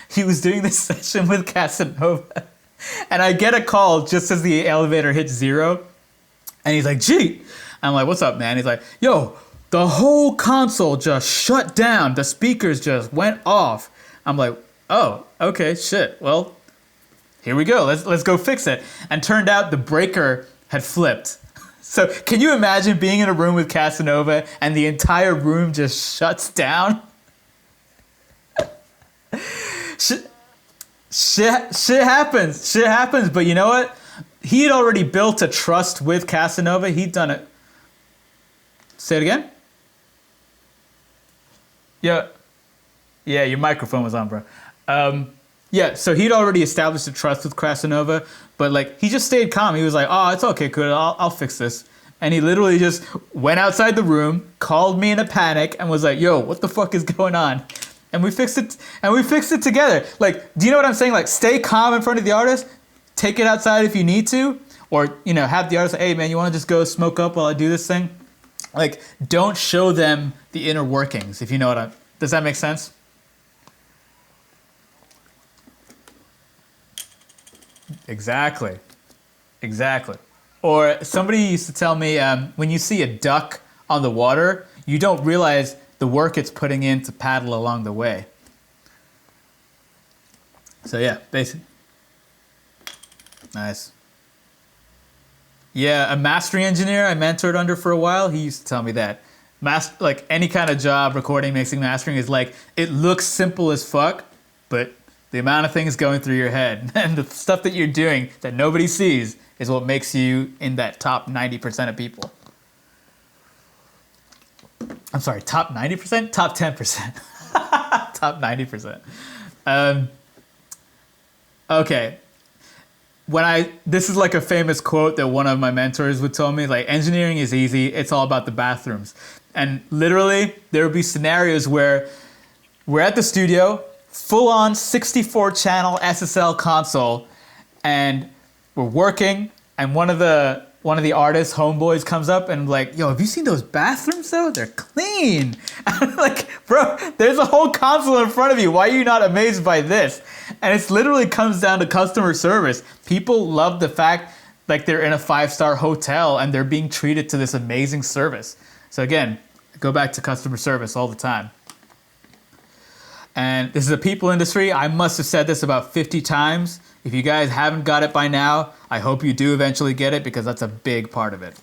He was doing this session with Casanova. And I get a call just as the elevator hits 0. And he's like, gee. I'm like, what's up, man? He's like, yo, the whole console just shut down. The speakers just went off. I'm like, oh, okay, shit. Well, here we go. Let's go fix it. And turned out the breaker had flipped. So can you imagine being in a room with Casanova and the entire room just shuts down? Shit happens. Shit happens. But you know what? He had already built a trust with Casanova. He'd done it. Say it again? Yeah. Yeah, your microphone was on, bro. Yeah, so he'd already established a trust with Casanova, but like he just stayed calm. He was like, "Oh, it's okay, cool. I'll fix this." And he literally just went outside the room, called me in a panic, and was like, "Yo, what the fuck is going on?" And we fixed it. And we fixed it together. Like, do you know what I'm saying? Like, stay calm in front of the artist. Take it outside if you need to, or have the artist say, "Hey, man, you want to just go smoke up while I do this thing?" Like, don't show them the inner workings. If you know what I. Does that make sense? Exactly. Or somebody used to tell me, when you see a duck on the water, you don't realize the work it's putting in to paddle along the way. So yeah, basic. Nice. Yeah, a mastering engineer I mentored under for a while, he used to tell me that. Like any kind of job, recording, mixing, mastering is like, it looks simple as fuck, but the amount of things going through your head and the stuff that you're doing that nobody sees is what makes you in that top 90% of people. I'm sorry, top 90%? Top 10%. Top 90%. Okay. This is like a famous quote that one of my mentors would tell me, like, engineering is easy, it's all about the bathrooms. And literally, there would be scenarios where we're at the studio, full-on 64-channel SSL console, and we're working, and one of the artists, homeboys, comes up and like, yo, have you seen those bathrooms though? They're clean. I'm like, bro, there's a whole console in front of you. Why are you not amazed by this? And it's literally comes down to customer service. People love the fact like they're in a 5-star hotel and they're being treated to this amazing service. So again, go back to customer service all the time. And this is a people industry. I must have said this about 50 times. If you guys haven't got it by now, I hope you do eventually get it because that's a big part of it.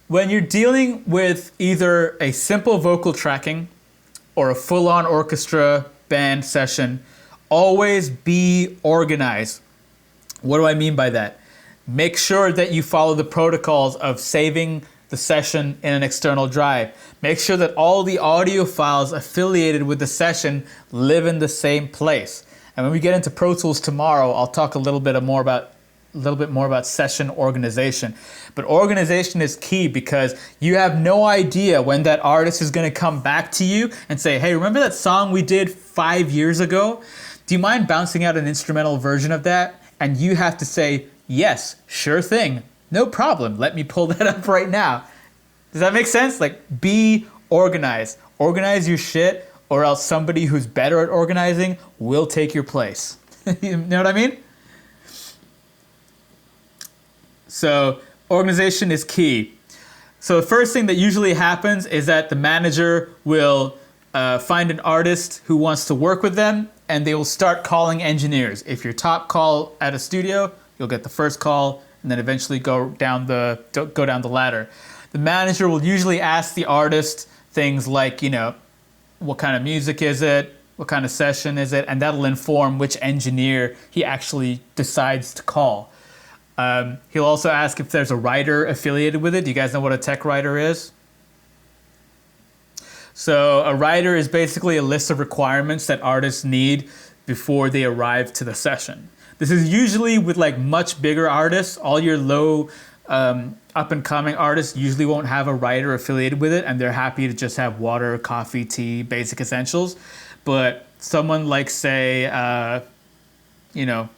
When you're dealing with either a simple vocal tracking or a full-on orchestra band session, always be organized. What do I mean by that? Make sure that you follow the protocols of saving the session in an external drive. Make sure that all the audio files affiliated with the session live in the same place. And when we get into Pro Tools tomorrow, I'll talk a little bit more about session organization. But organization is key because you have no idea when that artist is going to come back to you and say, hey, remember that song we did 5 years ago? Do you mind bouncing out an instrumental version of that? And you have to say, yes, sure thing. No problem. Let me pull that up right now. Does that make sense? Like, be organized. Organize your shit, or else somebody who's better at organizing will take your place. You know what I mean? So organization is key. So the first thing that usually happens is that the manager will find an artist who wants to work with them, and they will start calling engineers. If you're top call at a studio, you'll get the first call, and then eventually go down the ladder. The manager will usually ask the artist things like, you know, what kind of music is it? What kind of session is it? And that'll inform which engineer he actually decides to call. He'll also ask if there's a writer affiliated with it. Do you guys know what a tech writer is? So a writer is basically a list of requirements that artists need before they arrive to the session. This is usually with like much bigger artists. All your low up-and-coming artists usually won't have a writer affiliated with it, and they're happy to just have water, coffee, tea, basic essentials. But someone like, say, you know,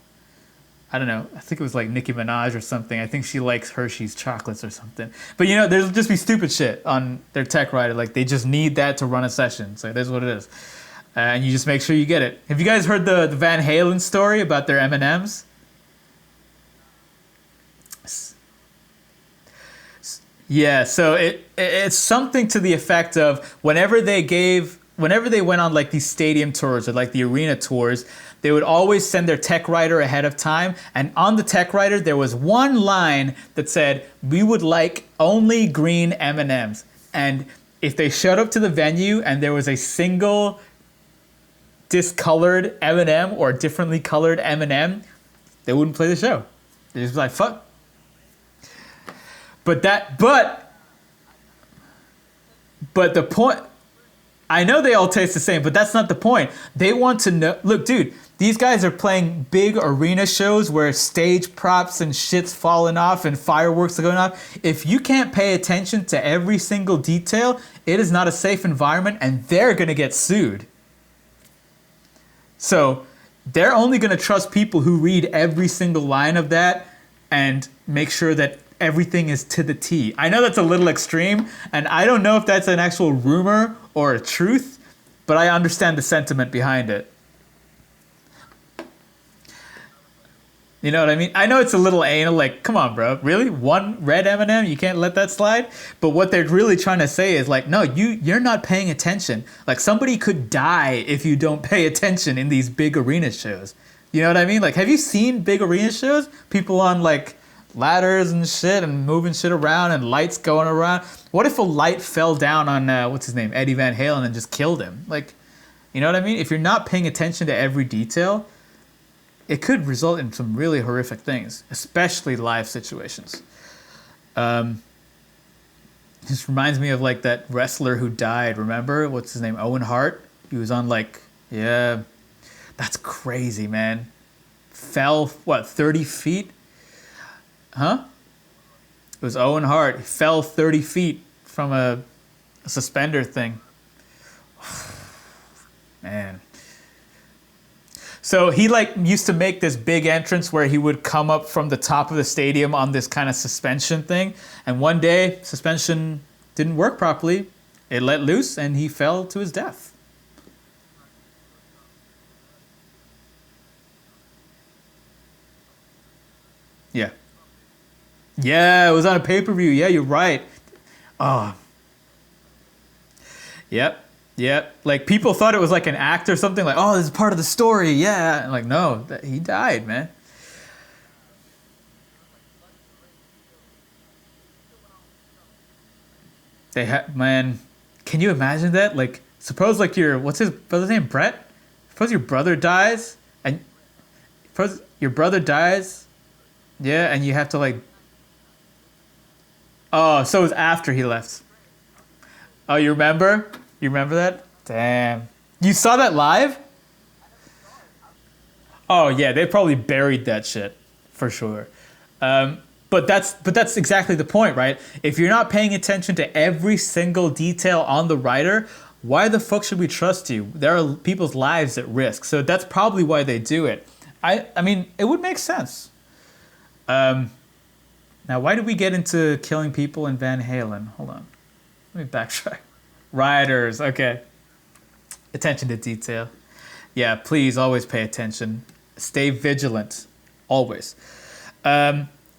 I don't know, I think it was like Nicki Minaj or something. I think she likes Hershey's chocolates or something. But, you know, there'll just be stupid shit on their tech writer. Like, they just need that to run a session. So that's what it is. And you just make sure you get it. Have you guys heard the Van Halen story about their M&Ms? Yeah, so it's something to the effect of whenever they went on like these stadium tours or like the arena tours, they would always send their tech writer ahead of time. And on the tech writer, there was one line that said, we would like only green M&Ms. And if they showed up to the venue and there was a single discolored M&M or differently colored M&M, they wouldn't play the show. They'd just be like, fuck. But the point, I know they all taste the same, but that's not the point. They want to know, look, dude, these guys are playing big arena shows where stage props and shit's falling off and fireworks are going off. If you can't pay attention to every single detail, it is not a safe environment and they're going to get sued. So they're only going to trust people who read every single line of that and make sure that everything is to the T. I know that's a little extreme, and I don't know if that's an actual rumor or a truth, but I understand the sentiment behind it. You know what I mean? I know it's a little anal, like, come on, bro, really? One red M&M, you can't let that slide? But what they're really trying to say is like, no, you're not paying attention. Like, somebody could die if you don't pay attention in these big arena shows. You know what I mean? Like, have you seen big arena shows? People on like ladders and shit and moving shit around and lights going around. What if a light fell down on what's his name, Eddie Van Halen, and just killed him? Like, you know what I mean? If you're not paying attention to every detail, it could result in some really horrific things, especially live situations. This reminds me of like that wrestler who died. Remember? What's his name? Owen Hart. He was on like, yeah, that's crazy, man. Fell, what, 30 feet? Huh? It was Owen Hart. He fell 30 feet from a suspender thing. Man. So he like used to make this big entrance where he would come up from the top of the stadium on this kind of suspension thing. And one day, suspension didn't work properly. It let loose and he fell to his death. Yeah. Yeah, it was on a pay-per-view. Yeah, you're right. Oh, yep. Yep. Like people thought it was like an act or something. Like, oh, this is part of the story. Yeah. And like, no, he died, man. Man, can you imagine that? Like, suppose like what's his brother's name? Brett? Suppose your brother dies and suppose your brother dies. Yeah. And you have to like, oh, so it was after he left. Oh, you remember? You remember that? Damn. You saw that live? Oh yeah, they probably buried that shit for sure. But that's exactly the point, right? If you're not paying attention to every single detail on the writer, why the fuck should we trust you? There are people's lives at risk, so that's probably why they do it. I mean, it would make sense. Now, why did we get into killing people in Van Halen? Hold on, let me backtrack. Riders, okay. Attention to detail. Yeah, please always pay attention. Stay vigilant, always.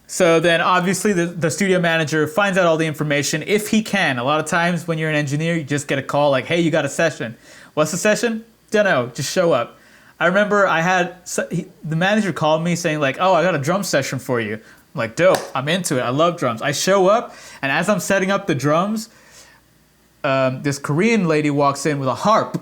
So then obviously the studio manager finds out all the information if he can. A lot of times when you're an engineer, you just get a call like, hey, you got a session. What's the session? Don't know, just show up. I remember the manager called me saying like, oh, I got a drum session for you. I'm like, dope, I'm into it. I love drums. I show up and as I'm setting up the drums, this Korean lady walks in with a harp.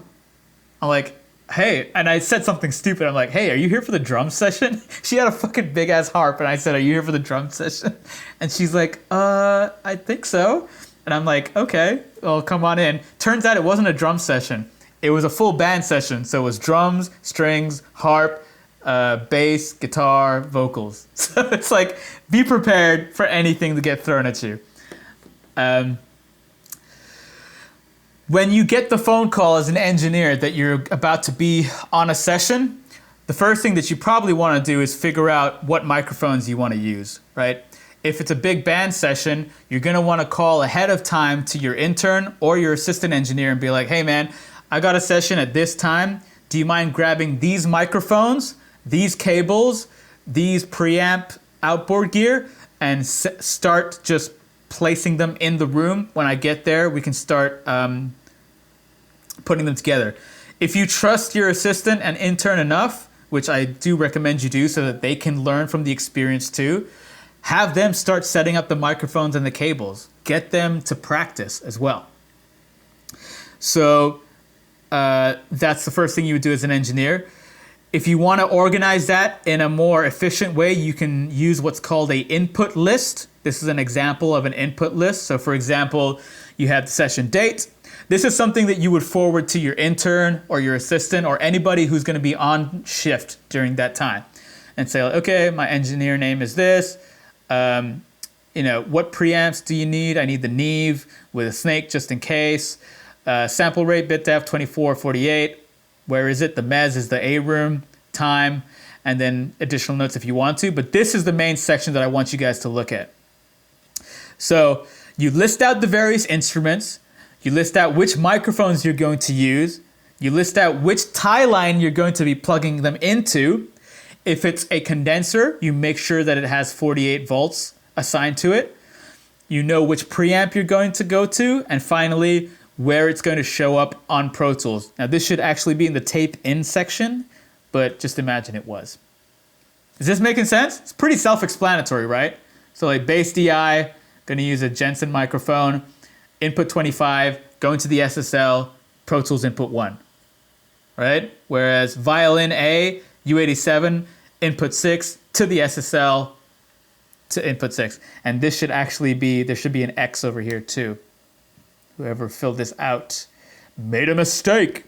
I'm like, hey, and I said something stupid. I'm like, hey, are you here for the drum session? She had a fucking big ass harp, and I said, are you here for the drum session? And she's like, I think so. And I'm like, okay, well, come on in. Turns out it wasn't a drum session. It was a full band session. So it was drums, strings, harp, bass, guitar, vocals. So it's like, be prepared for anything to get thrown at you. When you get the phone call as an engineer that you're about to be on a session, the first thing that you probably want to do is figure out what microphones you want to use, right? If it's a big band session, you're going to want to call ahead of time to your intern or your assistant engineer and be like, hey man, I got a session at this time. Do you mind grabbing these microphones, these cables, these preamp outboard gear, and start just placing them in the room. When I get there, we can start putting them together. If you trust your assistant and intern enough, which I do recommend you do so that they can learn from the experience too, have them start setting up the microphones and the cables. Get them to practice as well. So that's the first thing you would do as an engineer. If you want to organize that in a more efficient way, you can use what's called a input list. This is an example of an input list. So for example, you have the session date. This is something that you would forward to your intern or your assistant or anybody who's going to be on shift during that time. And say, okay, my engineer name is this. What preamps do you need? I need the Neve with a snake just in case. Sample rate, bit depth, 2448. Where is it? The mez is the A room, time, and then additional notes if you want to. But this is the main section that I want you guys to look at. So you list out the various instruments. You list out which microphones you're going to use. You list out which tie line you're going to be plugging them into. If it's a condenser, you make sure that it has 48 volts assigned to it. You know which preamp you're going to go to. And finally, where it's going to show up on Pro Tools. Now this should actually be in the tape in section, but just imagine it was. Is this making sense? It's pretty self-explanatory, right? So like bass DI, going to use a Jensen microphone, input 25, going to the SSL, Pro Tools input 1, right? Whereas violin A, U87, input 6 to the SSL to input 6. And this should actually be, there should be an X over here too. Whoever filled this out made a mistake.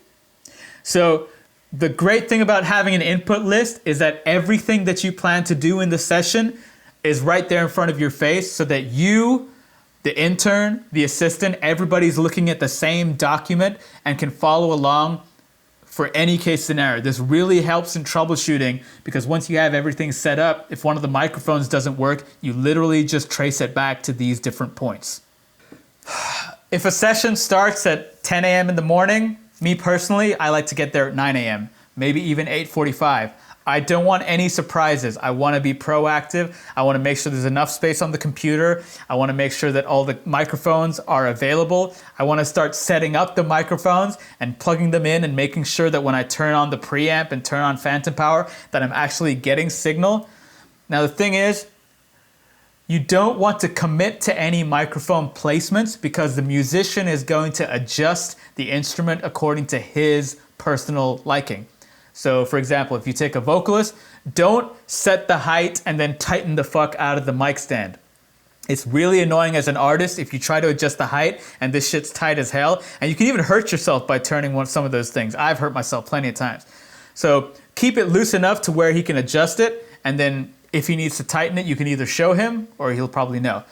So the great thing about having an input list is that everything that you plan to do in the session is right there in front of your face, so that you, the intern, the assistant, everybody's looking at the same document and can follow along for any case scenario. This really helps in troubleshooting, because once you have everything set up, if one of the microphones doesn't work, you literally just trace it back to these different points. If a session starts at 10 a.m. in the morning, me personally, I like to get there at 9 a.m., maybe even 8:45. I don't want any surprises. I want to be proactive. I want to make sure there's enough space on the computer. I want to make sure that all the microphones are available. I want to start setting up the microphones and plugging them in and making sure that when I turn on the preamp and turn on phantom power, that I'm actually getting signal. Now the thing is, you don't want to commit to any microphone placements, because the musician is going to adjust the instrument according to his personal liking. So for example, if you take a vocalist, don't set the height and then tighten the fuck out of the mic stand. It's really annoying as an artist if you try to adjust the height and this shit's tight as hell. And you can even hurt yourself by turning some of those things. I've hurt myself plenty of times. So keep it loose enough to where he can adjust it, and then if he needs to tighten it, you can either show him or he'll probably know.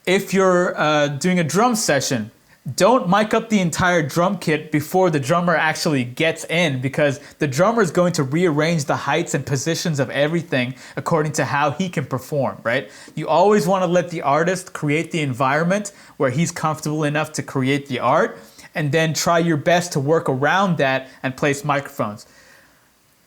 If you're doing a drum session, don't mic up the entire drum kit before the drummer actually gets in, because the drummer is going to rearrange the heights and positions of everything according to how he can perform, right? You always want to let the artist create the environment where he's comfortable enough to create the art, and then try your best to work around that and place microphones.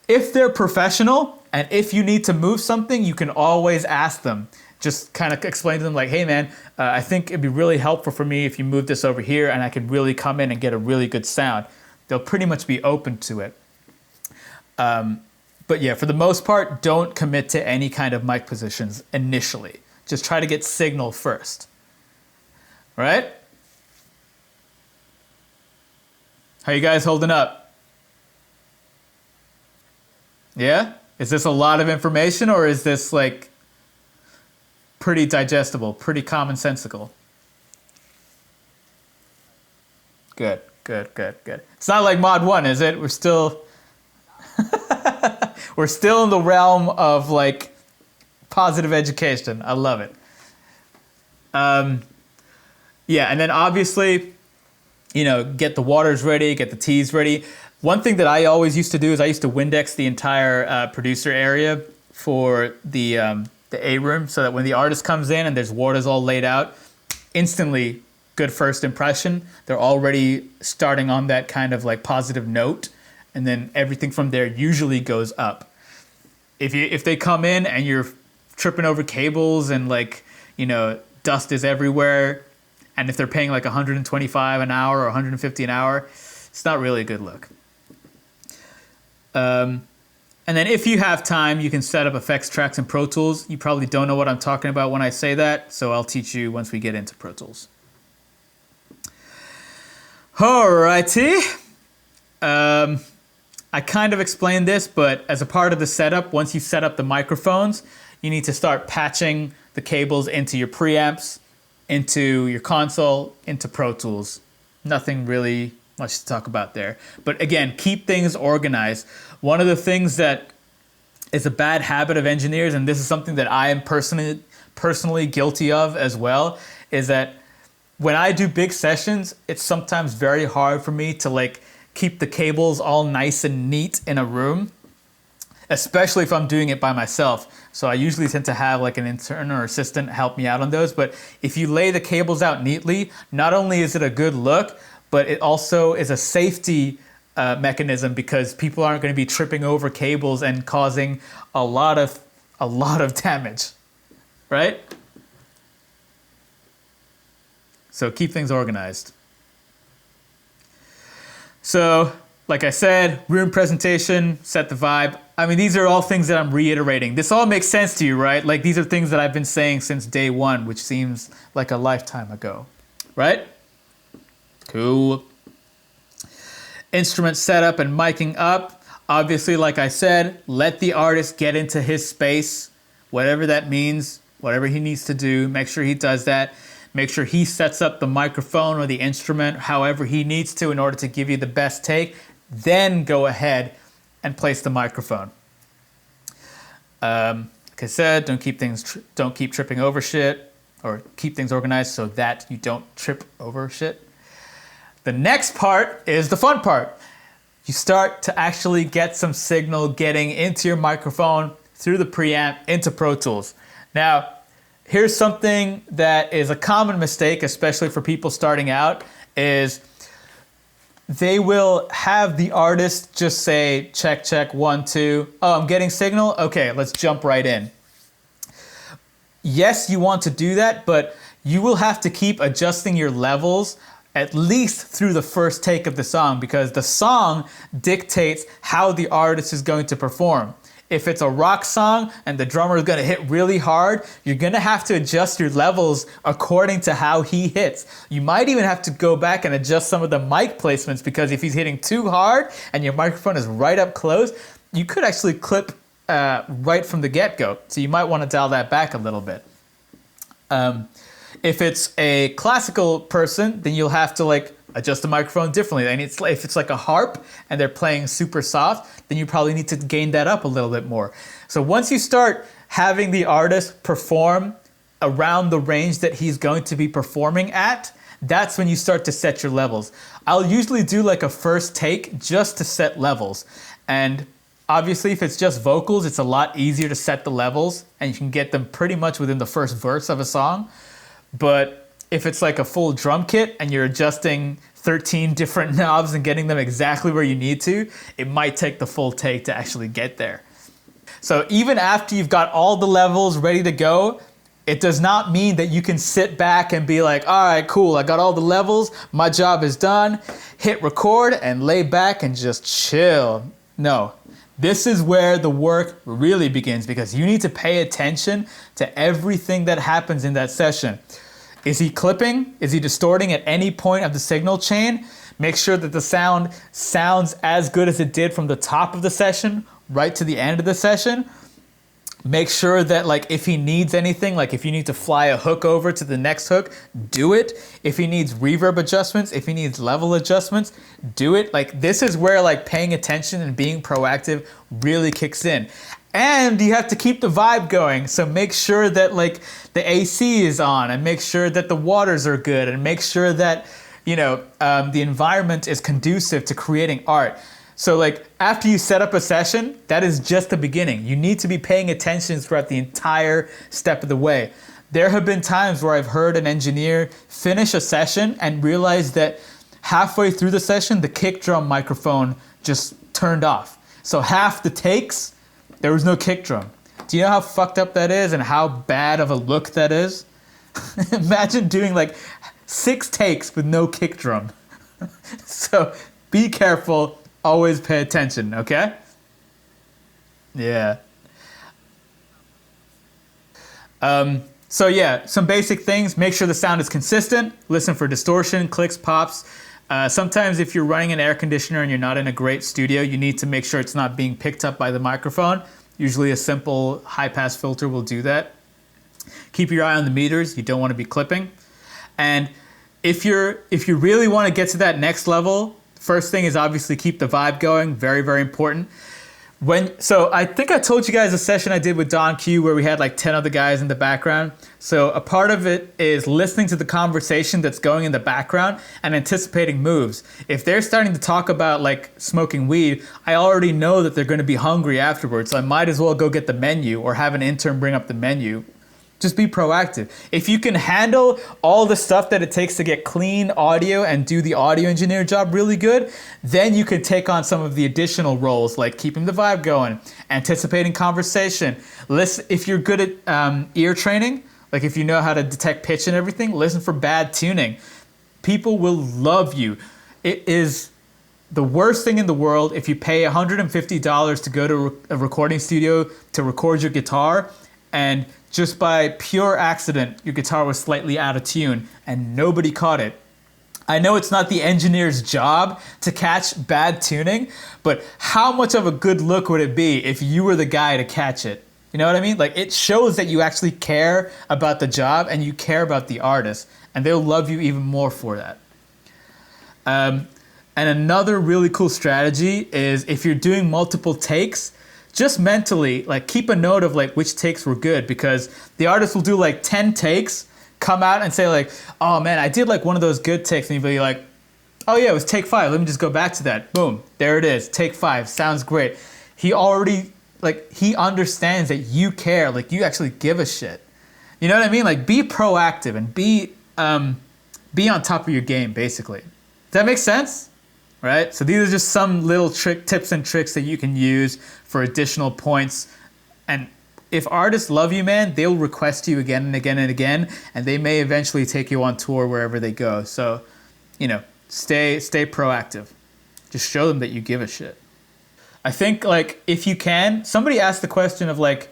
If they're professional and if you need to move something, you can always ask them. Just kind of explain to them like, hey man, I think it'd be really helpful for me if you move this over here and I could really come in and get a really good sound. They'll pretty much be open to it. But yeah, for the most part, don't commit to any kind of mic positions initially. Just try to get signal first. All right? How you guys holding up? Yeah? Is this a lot of information, or is this like pretty digestible, pretty commonsensical? Good, good, good, good. It's not like Mod 1, is it? We're still we're still in the realm of like positive education. I love it. Yeah, and then obviously, you know, get the waters ready, get the teas ready. One thing that I always used to do is I used to Windex the entire producer area for the A room, so that when the artist comes in and there's waters all laid out, instantly good first impression. They're already starting on that kind of like positive note, and then everything from there usually goes up. If they come in and you're tripping over cables and like, you know, dust is everywhere, and if they're paying like 125 an hour or 150 an hour, it's not really a good look. And then if you have time, you can set up effects tracks in Pro Tools. You probably don't know what I'm talking about when I say that, so I'll teach you once we get into Pro Tools. Alrighty. I kind of explained this, but as a part of the setup, once you set up the microphones, you need to start patching the cables into your preamps, into your console, into Pro Tools. Nothing really much to talk about there. But again, keep things organized. One of the things that is a bad habit of engineers, and this is something that I am personally guilty of as well, is that when I do big sessions, it's sometimes very hard for me to like keep the cables all nice and neat in a room, especially if I'm doing it by myself. So I usually tend to have like an intern or assistant help me out on those. But if you lay the cables out neatly, not only is it a good look, but it also is a safety mechanism, because people aren't going to be tripping over cables and causing a lot of damage, right? So keep things organized. So Like I said, room presentation, set the vibe. I mean, these are all things that I'm reiterating. This all makes sense to you, right? Like these are things that I've been saying since day one, which seems like a lifetime ago, right? Cool. Instrument setup and miking up. Obviously, like I said, let the artist get into his space, whatever that means, whatever he needs to do, make sure he does that. Make sure he sets up the microphone or the instrument however he needs to in order to give you the best take. Then go ahead and place the microphone. Like I said, don't keep tripping over shit, or keep things organized so that you don't trip over shit. The next part is the fun part. You start to actually get some signal getting into your microphone through the preamp into Pro Tools. Now, here's something that is a common mistake, especially for people starting out, is they will have the artist just say, check, check, 1, 2. Oh, I'm getting signal? Okay, let's jump right in. Yes, you want to do that, but you will have to keep adjusting your levels at least through the first take of the song, because the song dictates how the artist is going to perform. If it's a rock song and the drummer is going to hit really hard, you're going to have to adjust your levels according to how he hits. You might even have to go back and adjust some of the mic placements, because if he's hitting too hard and your microphone is right up close, you could actually clip right from the get-go. So you might want to dial that back a little bit. If it's a classical person, then you'll have to like adjust the microphone differently. And if it's like a harp and they're playing super soft, then you probably need to gain that up a little bit more. So once you start having the artist perform around the range that he's going to be performing at, that's when you start to set your levels. I'll usually do like a first take just to set levels. And obviously, if it's just vocals, it's a lot easier to set the levels and you can get them pretty much within the first verse of a song. But if it's like a full drum kit and you're adjusting 13 different knobs and getting them exactly where you need to, it might take the full take to actually get there. So even after you've got all the levels ready to go, it does not mean that you can sit back and be like, all right, cool, I got all the levels, my job is done, hit record and lay back and just chill. No. This is where the work really begins, because you need to pay attention to everything that happens in that session. Is he clipping? Is he distorting at any point of the signal chain? Make sure that the sound sounds as good as it did from the top of the session right to the end of the session. Make sure that like if he needs anything, like if you need to fly a hook over to the next hook, do it. If he needs reverb adjustments, if he needs level adjustments, do it. Like this is where like paying attention and being proactive really kicks in. And you have to keep the vibe going. So make sure that like the AC is on, and make sure that the waters are good, and make sure that, you know, the environment is conducive to creating art. So like after you set up a session, that is just the beginning. You need to be paying attention throughout the entire step of the way. There have been times where I've heard an engineer finish a session and realize that halfway through the session, the kick drum microphone just turned off. So half the takes, there was no kick drum. Do you know how fucked up that is and how bad of a look that is? Imagine doing like 6 takes with no kick drum. So be careful. Always pay attention, okay? Yeah. So yeah, some basic things. Make sure the sound is consistent. Listen for distortion, clicks, pops. Sometimes if you're running an air conditioner and you're not in a great studio, you need to make sure it's not being picked up by the microphone. Usually a simple high-pass filter will do that. Keep your eye on the meters. You don't want to be clipping. And if you really want to get to that next level, first thing is obviously keep the vibe going. Very, very important. So I think I told you guys a session I did with Don Q where we had like 10 other guys in the background. So a part of it is listening to the conversation that's going in the background and anticipating moves. If they're starting to talk about like smoking weed, I already know that they're going to be hungry afterwards. So I might as well go get the menu or have an intern bring up the menu. Just be proactive. If you can handle all the stuff that it takes to get clean audio and do the audio engineer job really good, then you can take on some of the additional roles like keeping the vibe going, anticipating conversation. Listen, if you're good at ear training, like if you know how to detect pitch and everything, listen for bad tuning. People will love you. It is the worst thing in the world if you pay $150 to go to a recording studio to record your guitar, and just by pure accident, your guitar was slightly out of tune and nobody caught it. I know it's not the engineer's job to catch bad tuning, but how much of a good look would it be if you were the guy to catch it? You know what I mean? Like, it shows that you actually care about the job and you care about the artist, and they'll love you even more for that. And another really cool strategy is if you're doing multiple takes, just mentally, like, keep a note of like which takes were good, because the artist will do like 10 takes, come out and say like, oh man, I did like one of those good takes, and you'll be like, oh yeah, it was take 5. Let me just go back to that. Boom, there it is. Take 5, sounds great. He already, like, he understands that you care, like you actually give a shit. You know what I mean? Like, be proactive and be on top of your game, basically. Does that make sense? Right? So these are just some little tips and tricks that you can use for additional points. And if artists love you, man, they'll request you again and again and again, and they may eventually take you on tour wherever they go. So, you know, stay proactive. Just show them that you give a shit. I think, like, if you can, somebody asked the question of like,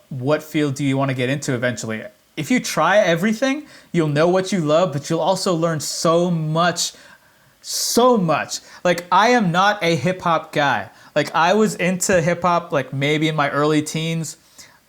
what field do you want to get into eventually? If you try everything, you'll know what you love, but you'll also learn so much. Like, I am not a hip hop guy. Like, I was into hip hop like maybe in my early teens.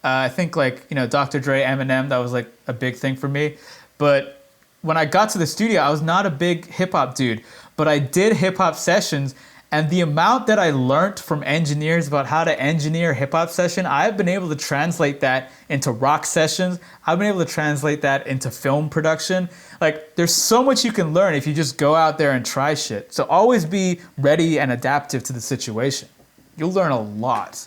I think, like, you know, Dr. Dre, Eminem, that was like a big thing for me. But when I got to the studio, I was not a big hip hop dude, but I did hip hop sessions, and the amount that I learned from engineers about how to engineer a hip hop session, I've been able to translate that into rock sessions. I've been able to translate that into film production. Like, there's so much you can learn if you just go out there and try shit. So always be ready and adaptive to the situation. You'll learn a lot.